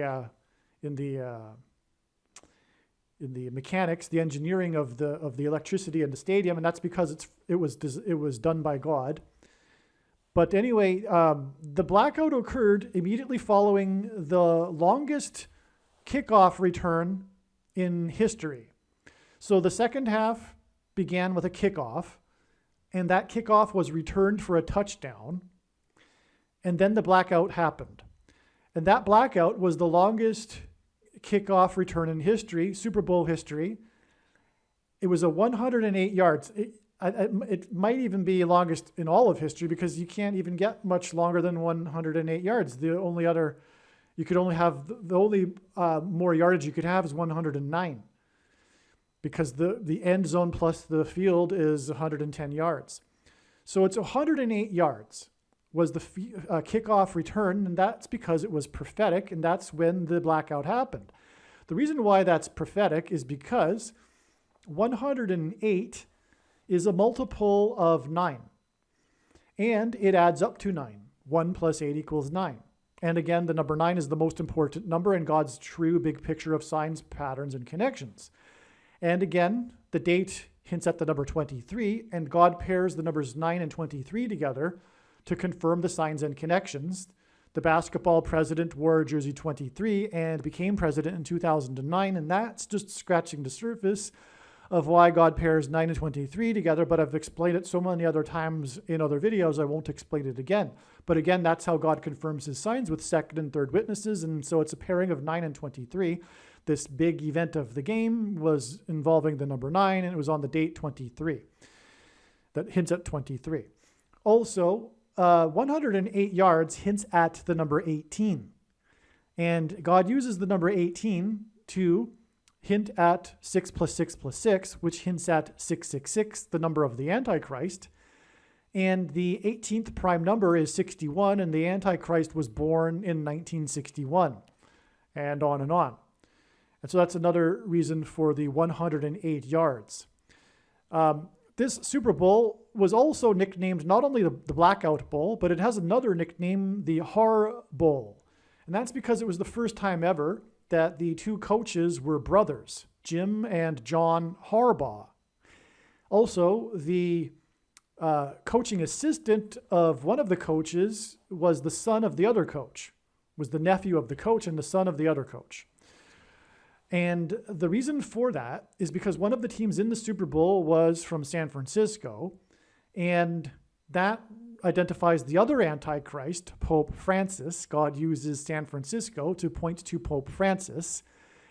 mechanics, the engineering of the electricity in the stadium, and that's because it was done by God. But anyway, the blackout occurred immediately following the longest kickoff return in history. So the second half began with a kickoff, and that kickoff was returned for a touchdown, and then the blackout happened. And that blackout was the longest kickoff return in history, Super Bowl history. It was a 108 yards. It might even be longest in all of history because you can't even get much longer than 108 yards. The only more yardage you could have is 109 because the end zone plus the field is 110 yards. So it's 108 yards was the kickoff return, and that's because it was prophetic, and that's when the blackout happened. The reason why that's prophetic is because 108 is a multiple of 9, and it adds up to 9. 1 plus 8 equals 9. And again, the number 9 is the most important number in God's true big picture of signs, patterns, and connections. And again, the date hints at the number 23, and God pairs the numbers 9 and 23 together to confirm the signs and connections. The basketball president wore jersey 23 and became president in 2009, and that's just scratching the surface of why God pairs 9 and 23 together, but I've explained it so many other times in other videos, I won't explain it again. But again, that's how God confirms his signs with second and third witnesses, and so it's a pairing of 9 and 23. This big event of the game was involving the number 9, and it was on the date 23. That hints at 23. Also, 108 yards hints at the number 18. And God uses the number 18 to hint at 6 plus 6 plus 6, which hints at 666, the number of the Antichrist. And the 18th prime number is 61, and the Antichrist was born in 1961, and on and on. And so that's another reason for the 108 yards. This Super Bowl was also nicknamed not only the Blackout Bowl, but it has another nickname, the Har Bowl. And that's because it was the first time ever that the two coaches were brothers, Jim and John Harbaugh. Also, the coaching assistant of one of the coaches was the son of the other coach, was the nephew of the coach and the son of the other coach. And the reason for that is because one of the teams in the Super Bowl was from San Francisco, and that identifies the other Antichrist, Pope Francis. God uses San Francisco to point to Pope Francis.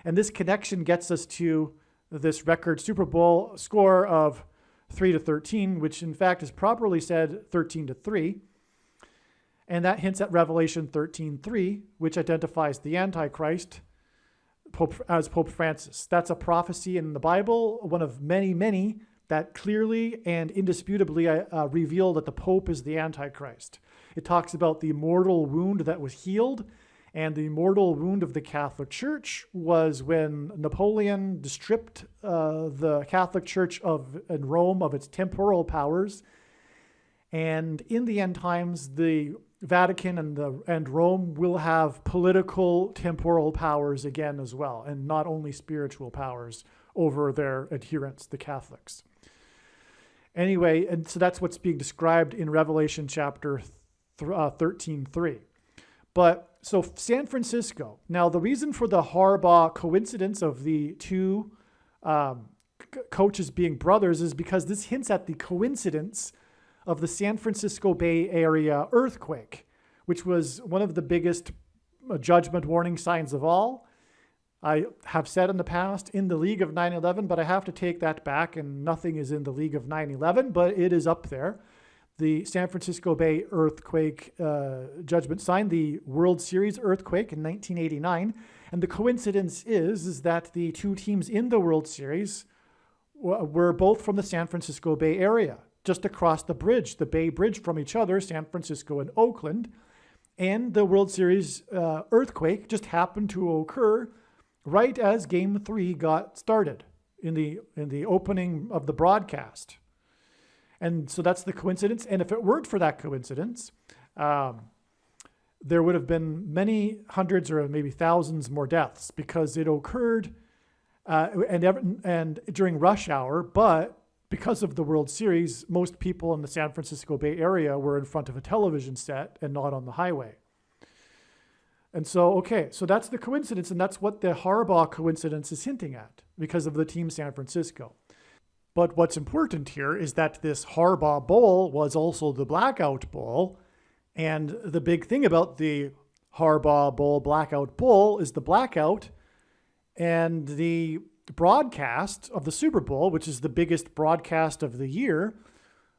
And this connection gets us to this record Super Bowl score of 3-13, which in fact is properly said 13-3. And that hints at Revelation 13:3, which identifies the Antichrist, Pope Francis. That's a prophecy in the Bible, one of many, many that clearly and indisputably reveal that the Pope is the Antichrist. It talks about the mortal wound that was healed, and the mortal wound of the Catholic Church was when Napoleon stripped the Catholic Church in Rome of its temporal powers. And in the end times, the Vatican and Rome will have political temporal powers again as well, and not only spiritual powers over their adherents, the Catholics. Anyway, and so that's what's being described in Revelation chapter 13:3. But so San Francisco. Now, the reason for the Harbaugh coincidence of the two coaches being brothers is because this hints at the coincidence of the San Francisco Bay Area earthquake, which was one of the biggest judgment warning signs of all. I have said in the past, in the league of 9/11, but I have to take that back, and nothing is in the league of 9/11, but it is up there. The San Francisco Bay earthquake judgment sign, the World Series earthquake in 1989. And the coincidence is that the two teams in the World Series were both from the San Francisco Bay Area, just across the bridge, the Bay Bridge from each other, San Francisco and Oakland. And the World Series earthquake just happened to occur right as Game 3 got started in the opening of the broadcast. And so that's the coincidence. And if it weren't for that coincidence, there would have been many hundreds or maybe thousands more deaths, because it occurred and during rush hour. But because of the World Series, most people in the San Francisco Bay Area were in front of a television set and not on the highway. And so, so that's the coincidence, and that's what the Harbaugh coincidence is hinting at because of the team San Francisco. But what's important here is that this Harbaugh Bowl was also the Blackout Bowl, and the big thing about the Harbaugh Bowl, Blackout Bowl, is the blackout, and the broadcast of the Super Bowl, which is the biggest broadcast of the year,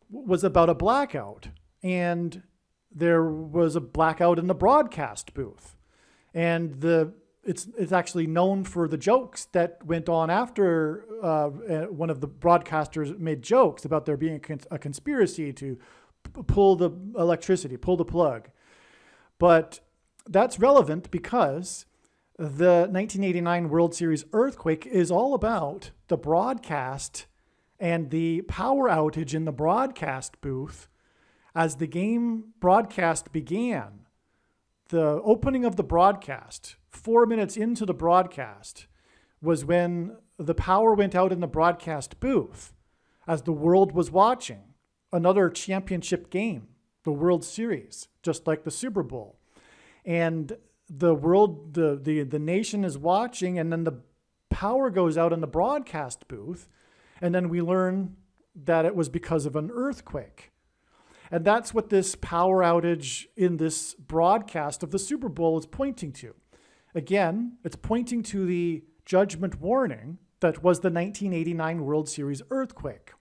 was about a blackout, and there was a blackout in the broadcast booth. And it's actually known for the jokes that went on after one of the broadcasters made jokes about there being a conspiracy to pull the electricity, pull the plug. But that's relevant because the 1989 World Series earthquake is all about the broadcast and the power outage in the broadcast booth as the game broadcast began. The opening of the broadcast, 4 minutes into the broadcast, was when the power went out in the broadcast booth as the world was watching another championship game, the World Series, just like the Super Bowl. And the world, the nation is watching, and then the power goes out in the broadcast booth, and then we learn that it was because of an earthquake. And that's what this power outage in this broadcast of the Super Bowl is pointing to. Again, it's pointing to the judgment warning that was the 1989 World Series earthquake.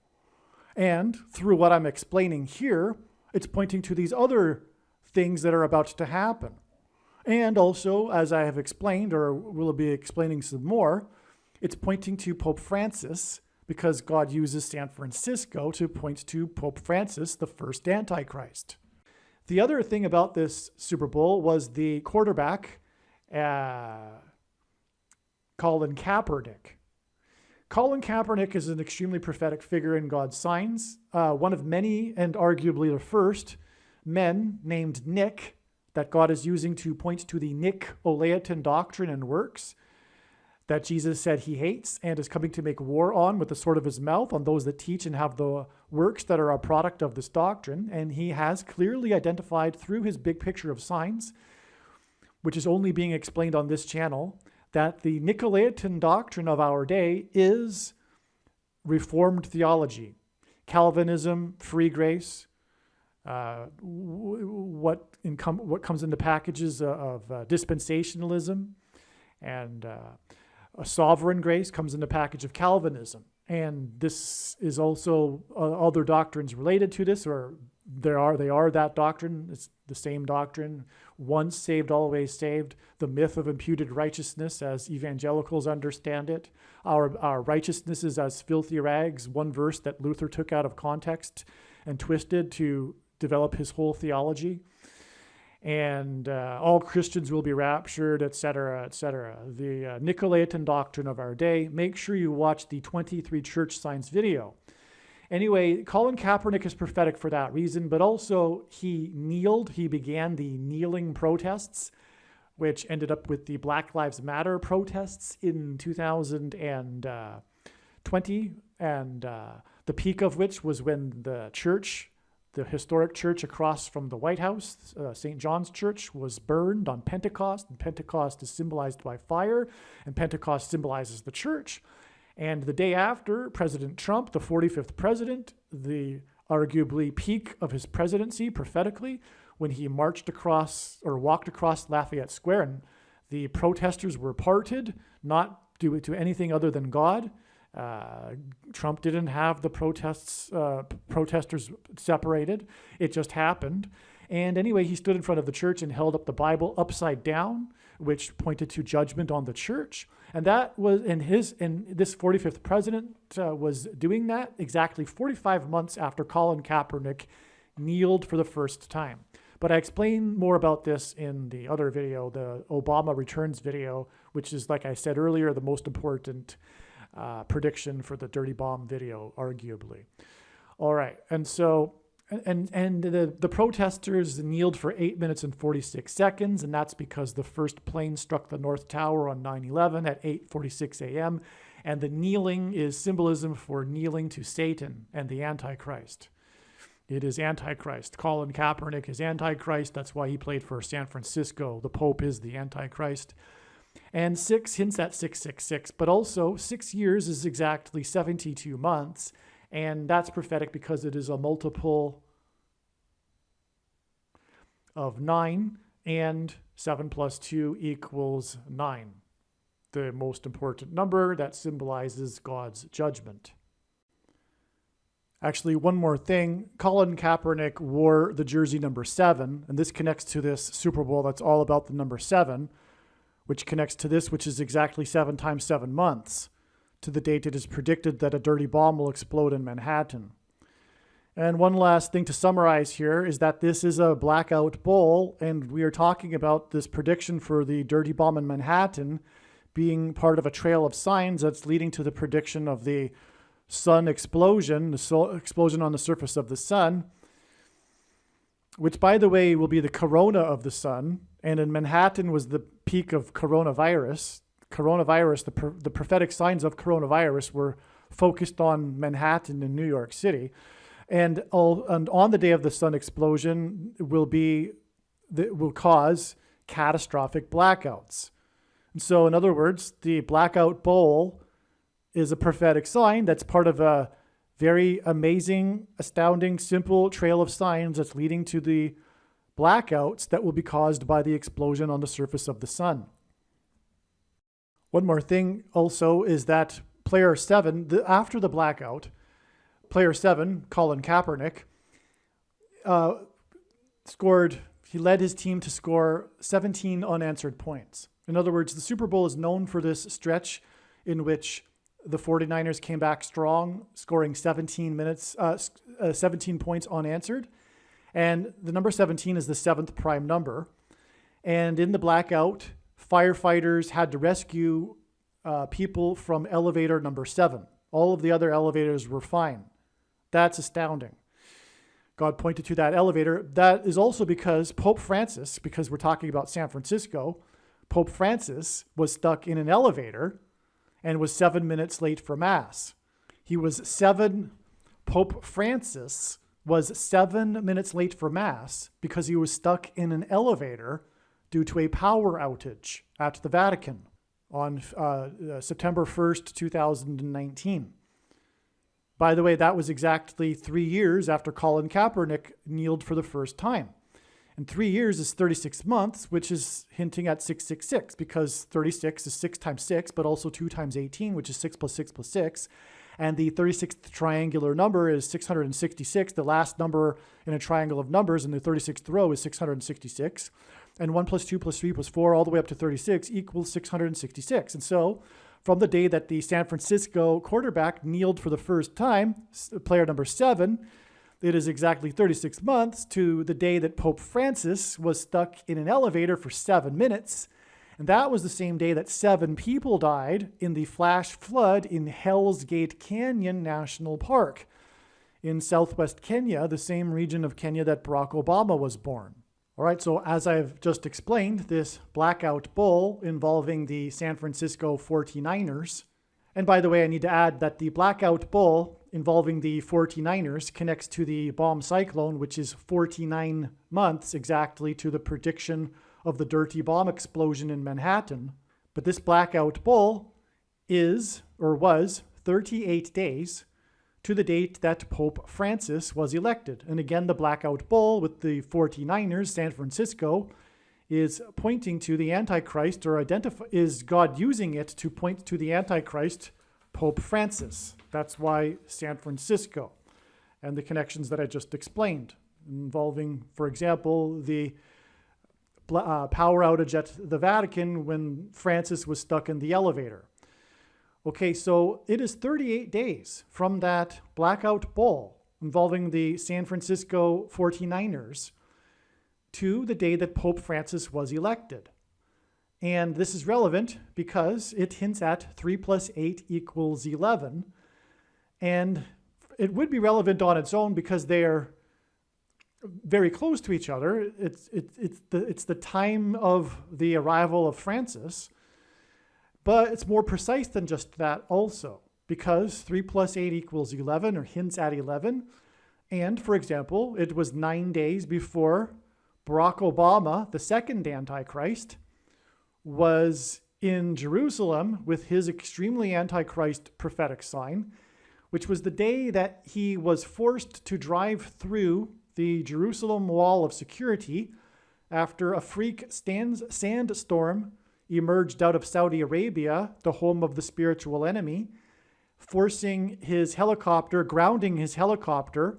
And through what I'm explaining here, it's pointing to these other things that are about to happen. And also, as I have explained, or will be explaining some more, it's pointing to Pope Francis, because God uses San Francisco to point to Pope Francis, the first Antichrist. The other thing about this Super Bowl was the quarterback, Colin Kaepernick. Colin Kaepernick is an extremely prophetic figure in God's signs, one of many, and arguably the first, men named Nick that God is using to point to the Nick-Olaetan doctrine and works that Jesus said he hates and is coming to make war on with the sword of his mouth on those that teach and have the works that are a product of this doctrine. And he has clearly identified through his big picture of signs, which is only being explained on this channel, that the Nicolaitan doctrine of our day is Reformed theology, Calvinism, free grace, what comes in the packages of dispensationalism, and a sovereign grace comes in the package of Calvinism. And this is also other doctrines related to this, or they are that doctrine. It's the same doctrine. Once saved, always saved. The myth of imputed righteousness, as evangelicals understand it. Our righteousness is as filthy rags. One verse that Luther took out of context and twisted to develop his whole theology. And all Christians will be raptured, etc., etc. The Nicolaitan doctrine of our day. Make sure you watch the 23 church signs video. Anyway, Colin Kaepernick is prophetic for that reason, but also he kneeled. He began the kneeling protests, which ended up with the Black Lives Matter protests in 2020, and the peak of which was when the church, the historic church across from the White House, St. John's Church, was burned on Pentecost. And Pentecost is symbolized by fire, and Pentecost symbolizes the church. And the day after, President Trump, the 45th president, the arguably peak of his presidency prophetically, when he marched across or walked across Lafayette Square, and the protesters were parted, not due to anything other than God. Trump didn't have the protesters separated. It just happened. And anyway, he stood in front of the church and held up the Bible upside down, which pointed to judgment on the church. And that was, and this 45th president was doing that exactly 45 months after Colin Kaepernick kneeled for the first time. But I explain more about this in the other video, the Obama returns video, which is, like I said earlier, the most important prediction for the Dirty Bomb video, arguably. All right, and so, and the protesters kneeled for 8 minutes and 46 seconds, and that's because the first plane struck the North Tower on 9/11 at 8:46 a.m., and the kneeling is symbolism for kneeling to Satan and the Antichrist. It is Antichrist. Colin Kaepernick is Antichrist. That's why he played for San Francisco. The Pope is the Antichrist. And 6 hints at 666, but also 6 years is exactly 72 months. And that's prophetic because it is a multiple of 9, and 7 plus 2 equals 9. The most important number that symbolizes God's judgment. Actually, one more thing. Colin Kaepernick wore the jersey number 7, and this connects to this Super Bowl that's all about the number 7, which connects to this, which is exactly 7 times 7 months, to the date it is predicted that a dirty bomb will explode in Manhattan. And one last thing to summarize here is that this is a blackout bowl, and we are talking about this prediction for the dirty bomb in Manhattan being part of a trail of signs that's leading to the prediction of the sun explosion, the explosion on the surface of the sun, which, by the way, will be the corona of the sun. And in Manhattan was the peak of coronavirus. The prophetic signs of coronavirus were focused on Manhattan and New York City. And on the day of the sun explosion will cause catastrophic blackouts. And so, in other words, the blackout bowl is a prophetic sign that's part of a very amazing, astounding, simple trail of signs that's leading to the blackouts that will be caused by the explosion on the surface of the sun. One more thing also is that player 7, after the blackout, player 7, Colin Kaepernick, he led his team to score 17 unanswered points. In other words, the Super Bowl is known for this stretch in which the 49ers came back strong, scoring 17 points unanswered. And the number 17 is the 7th prime number. And in the blackout, firefighters had to rescue people from elevator number 7. All of the other elevators were fine. That's astounding. God pointed to that elevator. That is also because Pope Francis, because we're talking about San Francisco, Pope Francis was stuck in an elevator and was 7 minutes late for Mass. Pope Francis was 7 minutes late for Mass because he was stuck in an elevator due to a power outage at the Vatican on September 1st, 2019. By the way, that was exactly 3 years after Colin Kaepernick kneeled for the first time. And 3 years is 36 months, which is hinting at 666, because 36 is 6 times 6, but also 2 times 18, which is 6 plus 6 plus 6. And the 36th triangular number is 666. The last number in a triangle of numbers in the 36th row is 666. And 1 plus 2 plus 3 plus 4 all the way up to 36 equals 666. And so from the day that the San Francisco quarterback kneeled for the first time, player number 7, it is exactly 36 months to the day that Pope Francis was stuck in an elevator for 7 minutes. And that was the same day that 7 people died in the flash flood in Hell's Gate Canyon National Park in southwest Kenya, the same region of Kenya that Barack Obama was born. All right, so as I've just explained, this blackout bull involving the San Francisco 49ers. And by the way, I need to add that the blackout bull involving the 49ers connects to the BOMB CYCLONE, which is 49 months exactly to the prediction of the dirty bomb explosion in Manhattan. But this blackout bull is, or was, 38 days to the date that Pope Francis was elected. And again, the blackout bull with the 49ers, San Francisco, is pointing to the Antichrist, or is God using it to point to the Antichrist, Pope Francis. That's why San Francisco, and the connections that I just explained, involving, for example, the power outage at the Vatican when Francis was stuck in the elevator. Okay, so it is 38 days from that blackout bull involving the San Francisco 49ers to the day that Pope Francis was elected. And this is relevant because it hints at 3 plus 8 equals 11. And it would be relevant on its own because they are very close to each other. It's the time of the arrival of Francis. But it's more precise than just that also, because 3 plus 8 equals 11, or hints at 11. And, for example, it was 9 days before Barack Obama, the second Antichrist, was in Jerusalem with his extremely Antichrist prophetic sign, which was the day that he was forced to drive through the Jerusalem wall of security after a freak sandstorm emerged out of Saudi Arabia, the home of the spiritual enemy, grounding his helicopter,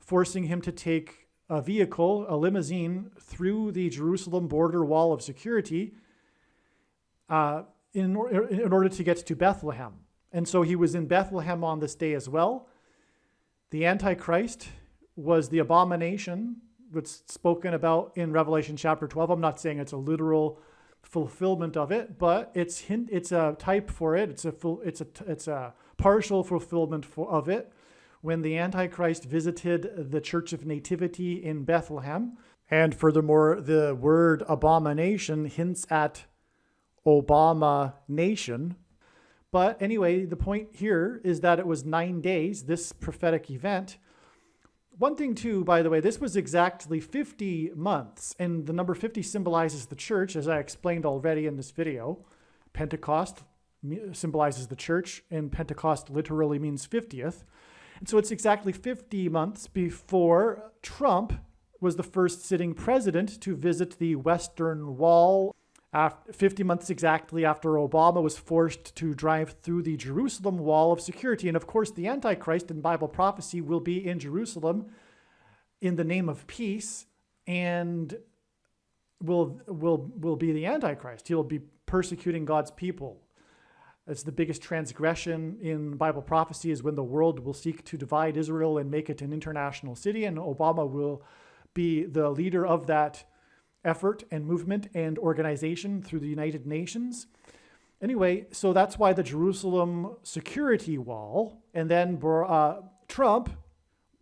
forcing him to take a vehicle, a limousine, through the Jerusalem border wall of security in order to get to Bethlehem. And so he was in Bethlehem on this day as well. The Antichrist was the abomination that's spoken about in Revelation chapter 12. I'm not saying it's a literal fulfillment of it, but it's a type for it. It's a partial fulfillment of it when the Antichrist visited the Church of Nativity in Bethlehem. And furthermore, the word abomination hints at Obama nation. But anyway, the point here is that it was 9 days, this prophetic event. One thing too, by the way, this was exactly 50 months, and the number 50 symbolizes the church, as I explained already in this video. Pentecost symbolizes the church, and Pentecost literally means 50th. And so it's exactly 50 months before Trump was the first sitting president to visit the Western Wall, 50 months exactly after Obama was forced to drive through the Jerusalem wall of security. And of course, the Antichrist in Bible prophecy will be in Jerusalem in the name of peace, and will be the Antichrist. He'll be persecuting God's people. It's the biggest transgression in Bible prophecy, is when the world will seek to divide Israel and make it an international city, and Obama will be the leader of that effort and movement and organization through the United Nations. Anyway, so that's why the Jerusalem security wall, and then Trump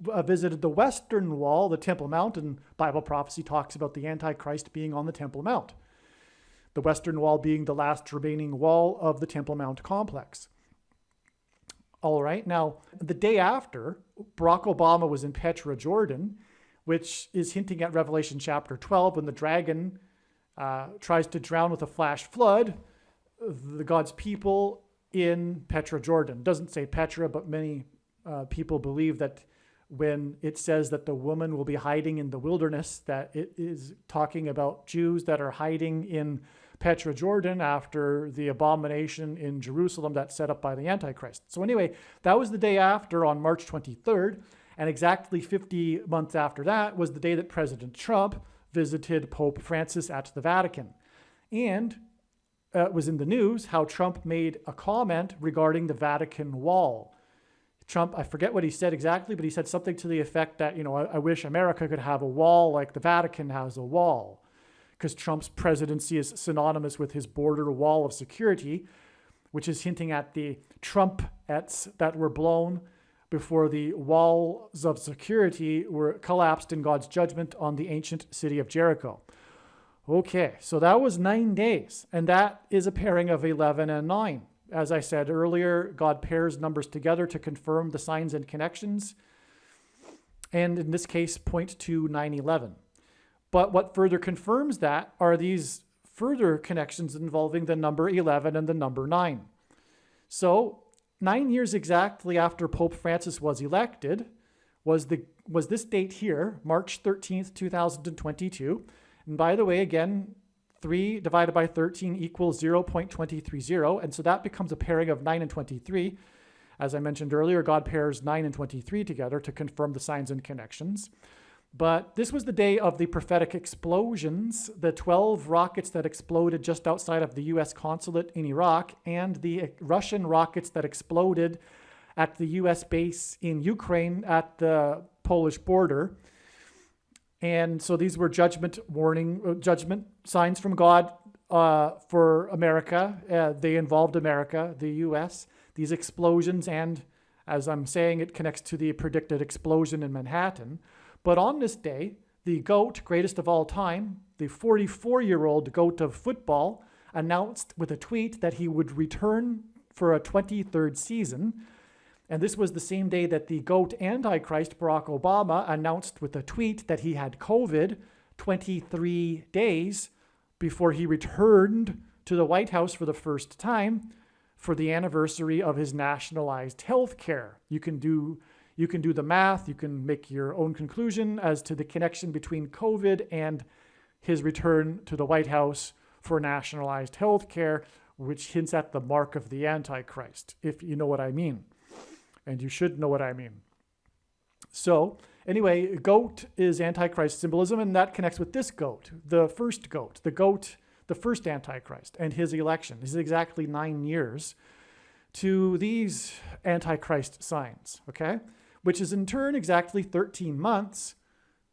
visited the Western Wall, the Temple Mount, and Bible prophecy talks about the Antichrist being on the Temple Mount. The Western Wall being the last remaining wall of the Temple Mount complex. All right, now, the day after, Barack Obama was in Petra, Jordan, which is hinting at Revelation chapter 12, when the dragon tries to drown with a flash flood the God's people in Petra, Jordan. It doesn't say Petra, but many people believe that when it says that the woman will be hiding in the wilderness, that it is talking about Jews that are hiding in Petra, Jordan, after the abomination in Jerusalem that's set up by the Antichrist. So anyway, that was the day after, on March 23rd, and exactly 50 months after that was the day that President Trump visited Pope Francis at the Vatican. And it was in the news how Trump made a comment regarding the Vatican wall. Trump, I forget what he said exactly, but he said something to the effect that, I wish America could have a wall like the Vatican has a wall, because Trump's presidency is synonymous with his border wall of security, which is hinting at the trumpets that were blown before the walls of security were collapsed in God's judgment on the ancient city of Jericho. Okay, so that was 9 days, and that is a pairing of 11 and 9. As I said earlier, God pairs numbers together to confirm the signs and connections, and in this case, point to 9/11. But what further confirms that are these further connections involving the number 11 and the number 9. So 9 years exactly after Pope Francis was elected was this date here, March 13th, 2022. And by the way, again, 3 divided by 13 equals 0.230. And so that becomes a pairing of 9 and 23. As I mentioned earlier, God pairs 9 and 23 together to confirm the signs and connections. But this was the day of the prophetic explosions, the 12 rockets that exploded just outside of the U.S. consulate in Iraq, and the Russian rockets that exploded at the U.S. base in Ukraine at the Polish border. And so these were judgment signs from God for America. They involved America, the U.S., these explosions, and as I'm saying, it connects to the predicted explosion in Manhattan. But on this day, the GOAT, greatest of all time, the 44-year-old GOAT of football, announced with a tweet that he would return for a 23rd season. And this was the same day that the GOAT Antichrist, Barack Obama, announced with a tweet that he had COVID 23 days before he returned to the White House for the first time for the anniversary of his nationalized health care. You can do the math, you can make your own conclusion as to the connection between COVID and his return to the White House for nationalized health care, which hints at the mark of the Antichrist, if you know what I mean. And you should know what I mean. So anyway, goat is Antichrist symbolism, and that connects with this goat, the first goat, the first Antichrist, and his election. This is exactly 9 years to these Antichrist signs, okay? Which is in turn exactly 13 months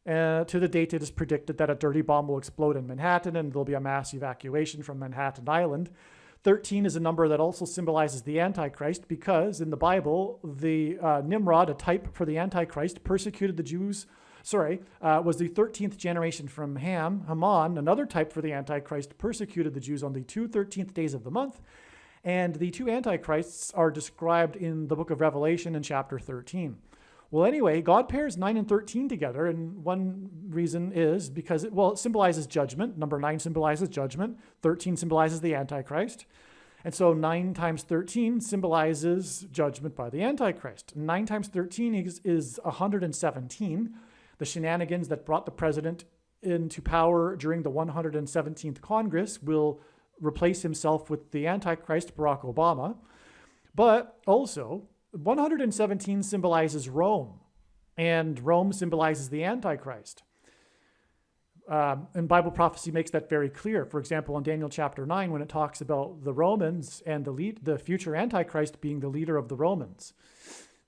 to the date it is predicted that a dirty bomb will explode in Manhattan and there'll be a mass evacuation from Manhattan Island. 13 is a number that also symbolizes the Antichrist because in the Bible, the Nimrod, a type for the Antichrist, persecuted the Jews, was the 13th generation from Haman, another type for the Antichrist, persecuted the Jews on the 13th days of the month. And the two Antichrists are described in the book of Revelation in chapter 13. Well, anyway, God pairs 9 and 13 together, and one reason is because it symbolizes judgment. Number 9 symbolizes judgment. 13 symbolizes the Antichrist. And so 9 times 13 symbolizes judgment by the Antichrist. 9 times 13 is 117. The shenanigans that brought the president into power during the 117th Congress will replace himself with the Antichrist, Barack Obama. But also, 117 symbolizes Rome, and Rome symbolizes the Antichrist. And Bible prophecy makes that very clear. For example, in Daniel chapter 9, when it talks about the Romans and the future Antichrist being the leader of the Romans.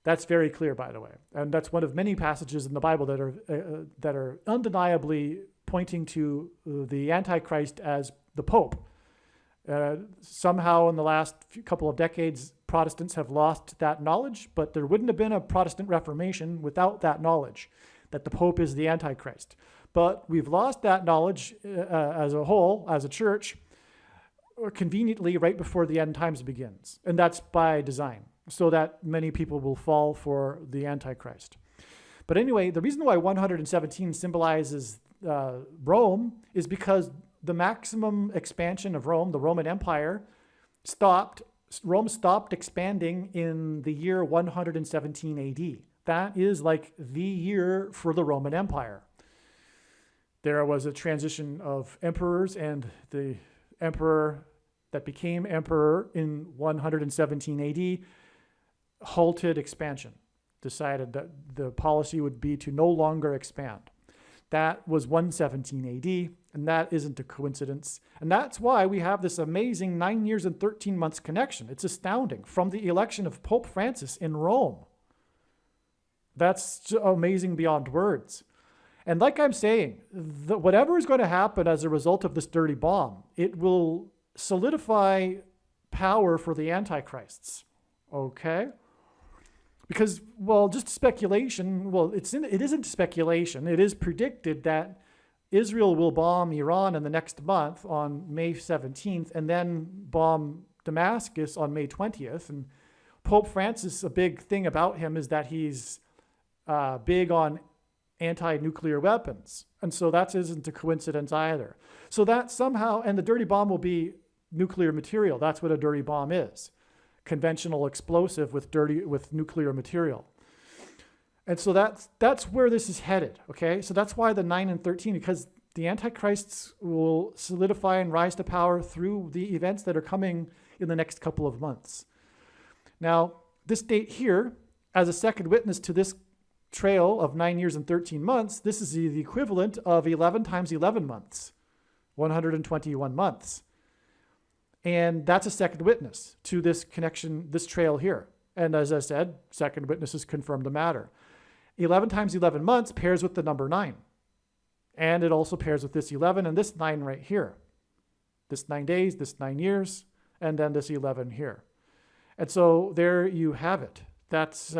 That's very clear, by the way. And that's one of many passages in the Bible that are undeniably pointing to the Antichrist as the Pope. Somehow in the last couple of decades, Protestants have lost that knowledge, but there wouldn't have been a Protestant Reformation without that knowledge, that the Pope is the Antichrist. But we've lost that knowledge as a whole, as a church, conveniently right before the end times begins. And that's by design, so that many people will fall for the Antichrist. But anyway, the reason why 117 symbolizes Rome is because the maximum expansion of Rome, the Roman Empire, Rome stopped expanding in the year 117 AD. That is like the year for the Roman Empire. There was a transition of emperors and the emperor that became emperor in 117 AD halted expansion, decided that the policy would be to no longer expand. That was 117 AD, and that isn't a coincidence. And that's why we have this amazing 9 years and 13 months connection. It's astounding. From the election of Pope Francis in Rome. That's amazing beyond words. And like I'm saying, whatever is going to happen as a result of this dirty bomb, it will solidify power for the antichrists. Okay? Because, well, just speculation, well, it isn't speculation. It is predicted that Israel will bomb Iran in the next month on May 17th and then bomb Damascus on May 20th. And Pope Francis, a big thing about him is that he's big on anti-nuclear weapons. And so that isn't a coincidence either. So that somehow, and the dirty bomb will be nuclear material. That's what a dirty bomb is. Conventional explosive with nuclear material. And so that's where this is headed, okay? So that's why the 9 and 13, because the antichrists will solidify and rise to power through the events that are coming in the next couple of months. Now, this date here, as a second witness to this trail of 9 years and 13 months, this is the equivalent of 11 times 11 months, 121 months. And that's a second witness to this connection, this trail here. And as I said, second witnesses confirm the matter. 11 times 11 months pairs with the number 9. And it also pairs with this 11 and this 9 right here. This 9 days, this 9 years, and then this 11 here. And so there you have it. That's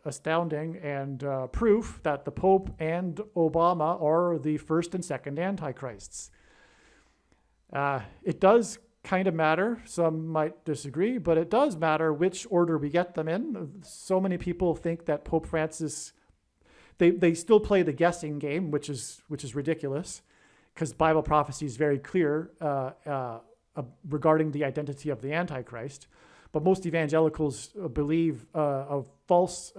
astounding and proof that the Pope and Obama are the first and second antichrists. It does kind of matter. Some might disagree, but it does matter which order we get them in. So many people think that Pope Francis, they still play the guessing game, which is ridiculous, because Bible prophecy is very clear regarding the identity of the Antichrist. But most evangelicals believe a false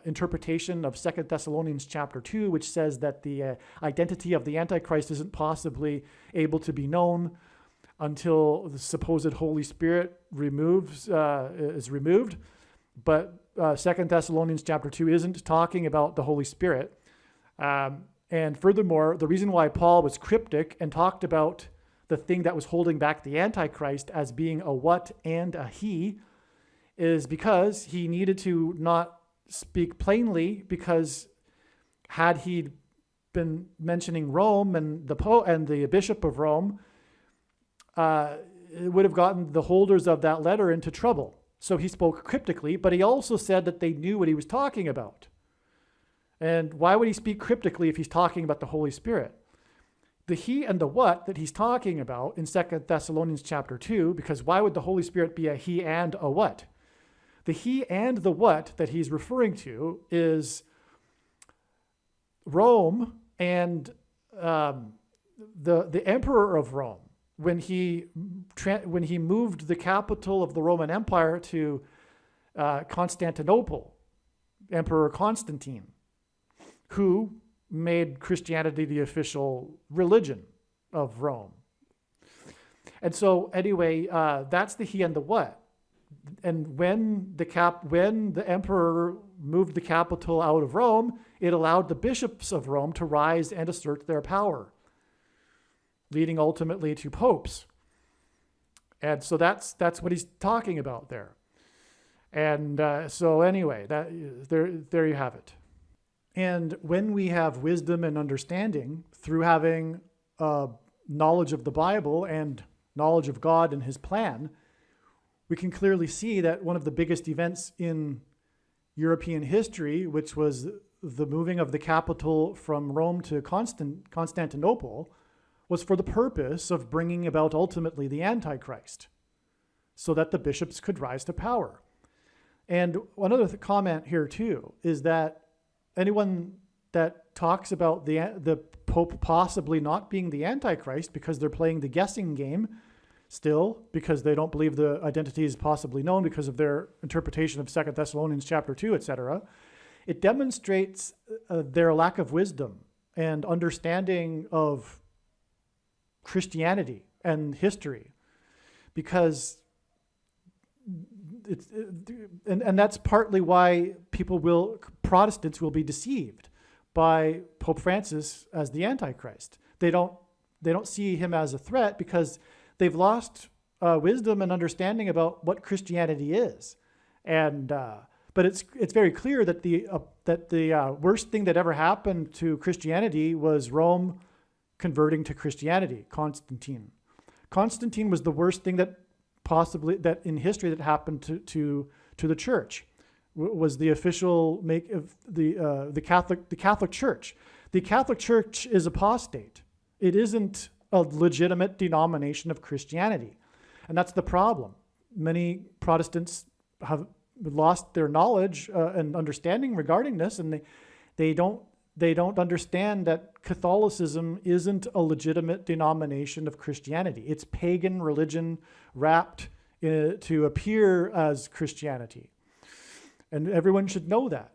interpretation of 2 Thessalonians chapter 2, which says that the identity of the Antichrist isn't possibly able to be known until the supposed Holy Spirit is removed. But 2 Thessalonians chapter 2 isn't talking about the Holy Spirit. And furthermore, the reason why Paul was cryptic and talked about the thing that was holding back the Antichrist as being a what and a he is because he needed to not speak plainly, because had he been mentioning Rome and the Pope and the Bishop of Rome, it would have gotten the holders of that letter into trouble. So he spoke cryptically, but he also said that they knew what he was talking about. And why would he speak cryptically if he's talking about the Holy Spirit? The he and the what that he's talking about in 2 Thessalonians chapter 2, because why would the Holy Spirit be a he and a what? The he and the what that he's referring to is Rome and the emperor of Rome. When he moved the capital of the Roman Empire to Constantinople, Emperor Constantine, who made Christianity the official religion of Rome. And so anyway, that's the he and the what. And when the emperor moved the capital out of Rome, it allowed the bishops of Rome to rise and assert their power, leading ultimately to popes. And so that's what he's talking about there. And so anyway, there you have it. And when we have wisdom and understanding through having knowledge of the Bible and knowledge of God and his plan, we can clearly see that one of the biggest events in European history, which was the moving of the capital from Rome to Constantinople, was for the purpose of bringing about ultimately the Antichrist, so that the bishops could rise to power. And one other comment here too is that anyone that talks about the Pope possibly not being the Antichrist because they're playing the guessing game still, because they don't believe the identity is possibly known because of their interpretation of 2 Thessalonians chapter 2, etc., it demonstrates their lack of wisdom and understanding of Christianity and history, because and that's partly why Protestants will be deceived by Pope Francis as the Antichrist. They don't see him as a threat because they've lost wisdom and understanding about what Christianity is. And but it's very clear that the worst thing that ever happened to Christianity was Rome converting to Christianity. Constantine was the worst thing that in history that happened to the church. Was the official make of the Catholic Church. The Catholic Church is apostate. It isn't a legitimate denomination of Christianity, and that's the problem. Many Protestants have lost their knowledge and understanding regarding this, and they don't understand that Catholicism isn't a legitimate denomination of Christianity. It's pagan religion wrapped to appear as Christianity. And everyone should know that,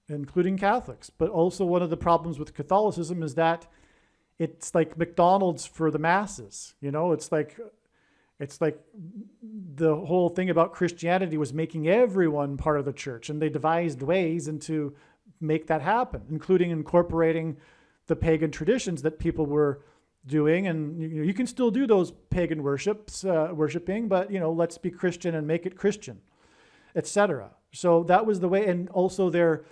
including Catholics. But also one of the problems with Catholicism is that it's like McDonald's for the masses. It's like the whole thing about Christianity was making everyone part of the church, and they devised ways to make that happen, including incorporating the pagan traditions that people were doing. And you can still do those pagan worshiping, but let's be Christian and make it Christian, etc. So that was the way, and also their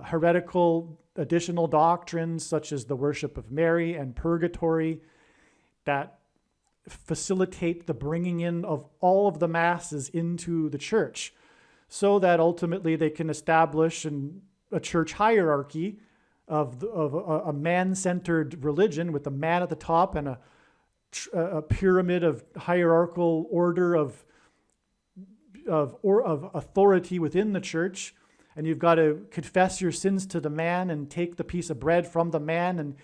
heretical additional doctrines such as the worship of Mary and purgatory that facilitate the bringing in of all of the masses into the church, so that ultimately they can establish a church hierarchy of a man-centered religion with a man at the top and a pyramid of hierarchical order of authority within the church, and you've got to confess your sins to the man and take the piece of bread from the man, and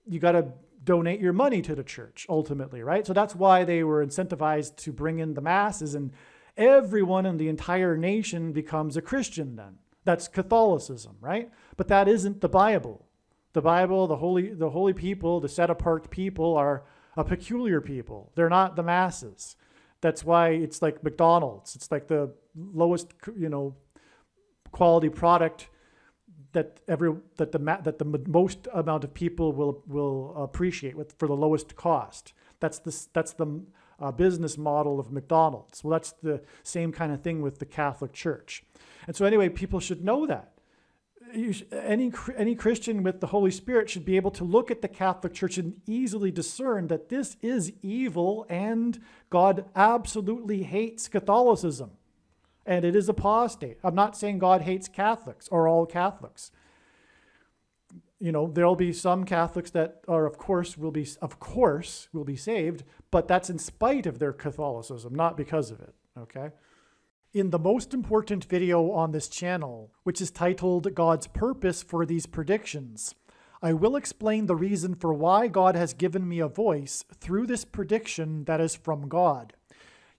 you got to donate your money to the church ultimately, right? So that's why they were incentivized to bring in the masses, and everyone in the entire nation becomes a Christian then. That's Catholicism, right? But that isn't the Bible. The Bible, the holy people, the set-apart people are a peculiar people. They're not the masses. That's why it's like McDonald's. It's like the lowest, quality product that the most amount of people will appreciate for the lowest cost. That's the business model of McDonald's. Well, that's the same kind of thing with the Catholic Church. And so anyway, people should know that. Any Christian with the Holy Spirit should be able to look at the Catholic Church and easily discern that this is evil and God absolutely hates Catholicism and it is apostate. I'm not saying God hates Catholics or all Catholics. There'll be some Catholics that are, of course, will be saved, but that's in spite of their Catholicism, not because of it, okay? In the most important video on this channel, which is titled God's Purpose for These Predictions, I will explain the reason for why God has given me a voice through this prediction that is from God.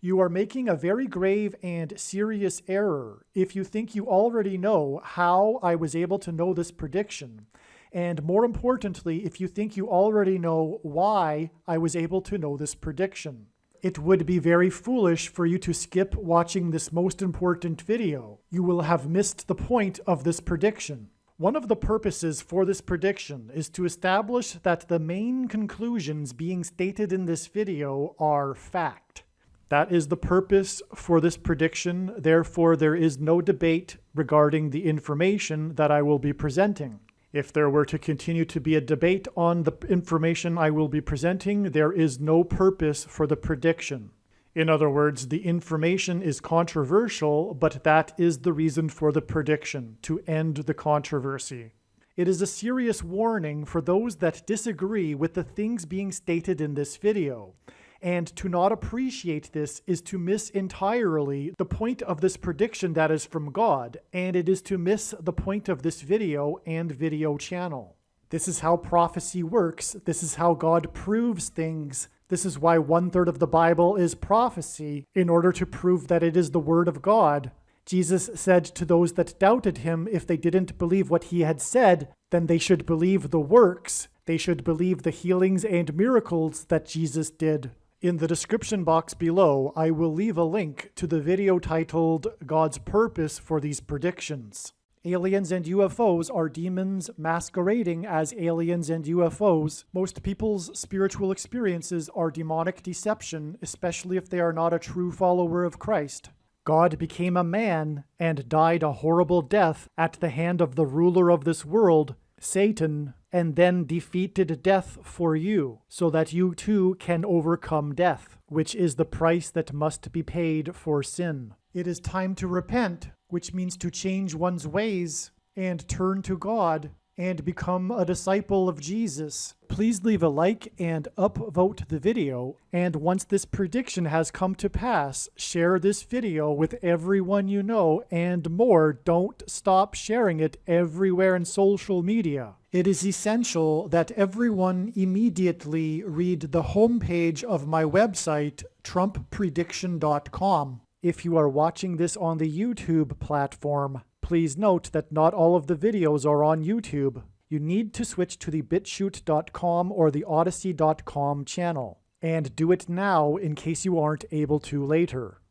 You are making a very grave and serious error if you think you already know how I was able to know this prediction, and more importantly, if you think you already know why I was able to know this prediction. It would be very foolish for you to skip watching this most important video. You will have missed the point of this prediction. One of the purposes for this prediction is to establish that the main conclusions being stated in this video are fact. That is the purpose for this prediction. Therefore, there is no debate regarding the information that I will be presenting. If there were to continue to be a debate on the information I will be presenting, there is no purpose for the prediction. In other words, the information is controversial, but that is the reason for the prediction, to end the controversy. It is a serious warning for those that disagree with the things being stated in this video. And to not appreciate this is to miss entirely the point of this prediction that is from God, and it is to miss the point of this video and video channel. This is how prophecy works. This is how God proves things. This is why 1/3 of the Bible is prophecy, in order to prove that it is the Word of God. Jesus said to those that doubted him, if they didn't believe what he had said, then they should believe the works, They should believe the healings and miracles that Jesus did. In the description box below, I will leave a link to the video titled God's Purpose for These Predictions. Aliens and UFOs are demons masquerading as aliens and UFOs. Most people's spiritual experiences are demonic deception, especially if they are not a true follower of Christ. God became a man and died a horrible death at the hand of the ruler of this world, Satan, and then defeated death for you, so that you too can overcome death, which is the price that must be paid for sin. It is time to repent, which means to change one's ways and turn to God and become a disciple of Jesus. Please leave a like and upvote the video, and once this prediction has come to pass, share this video with everyone you know, and more, don't stop sharing it everywhere in social media. It is essential that everyone immediately read the homepage of my website, TrumpPrediction.com. If you are watching this on the YouTube platform, please note that not all of the videos are on YouTube. You need to switch to the BitChute.com or the Odyssey.com channel. And do it now in case you aren't able to later.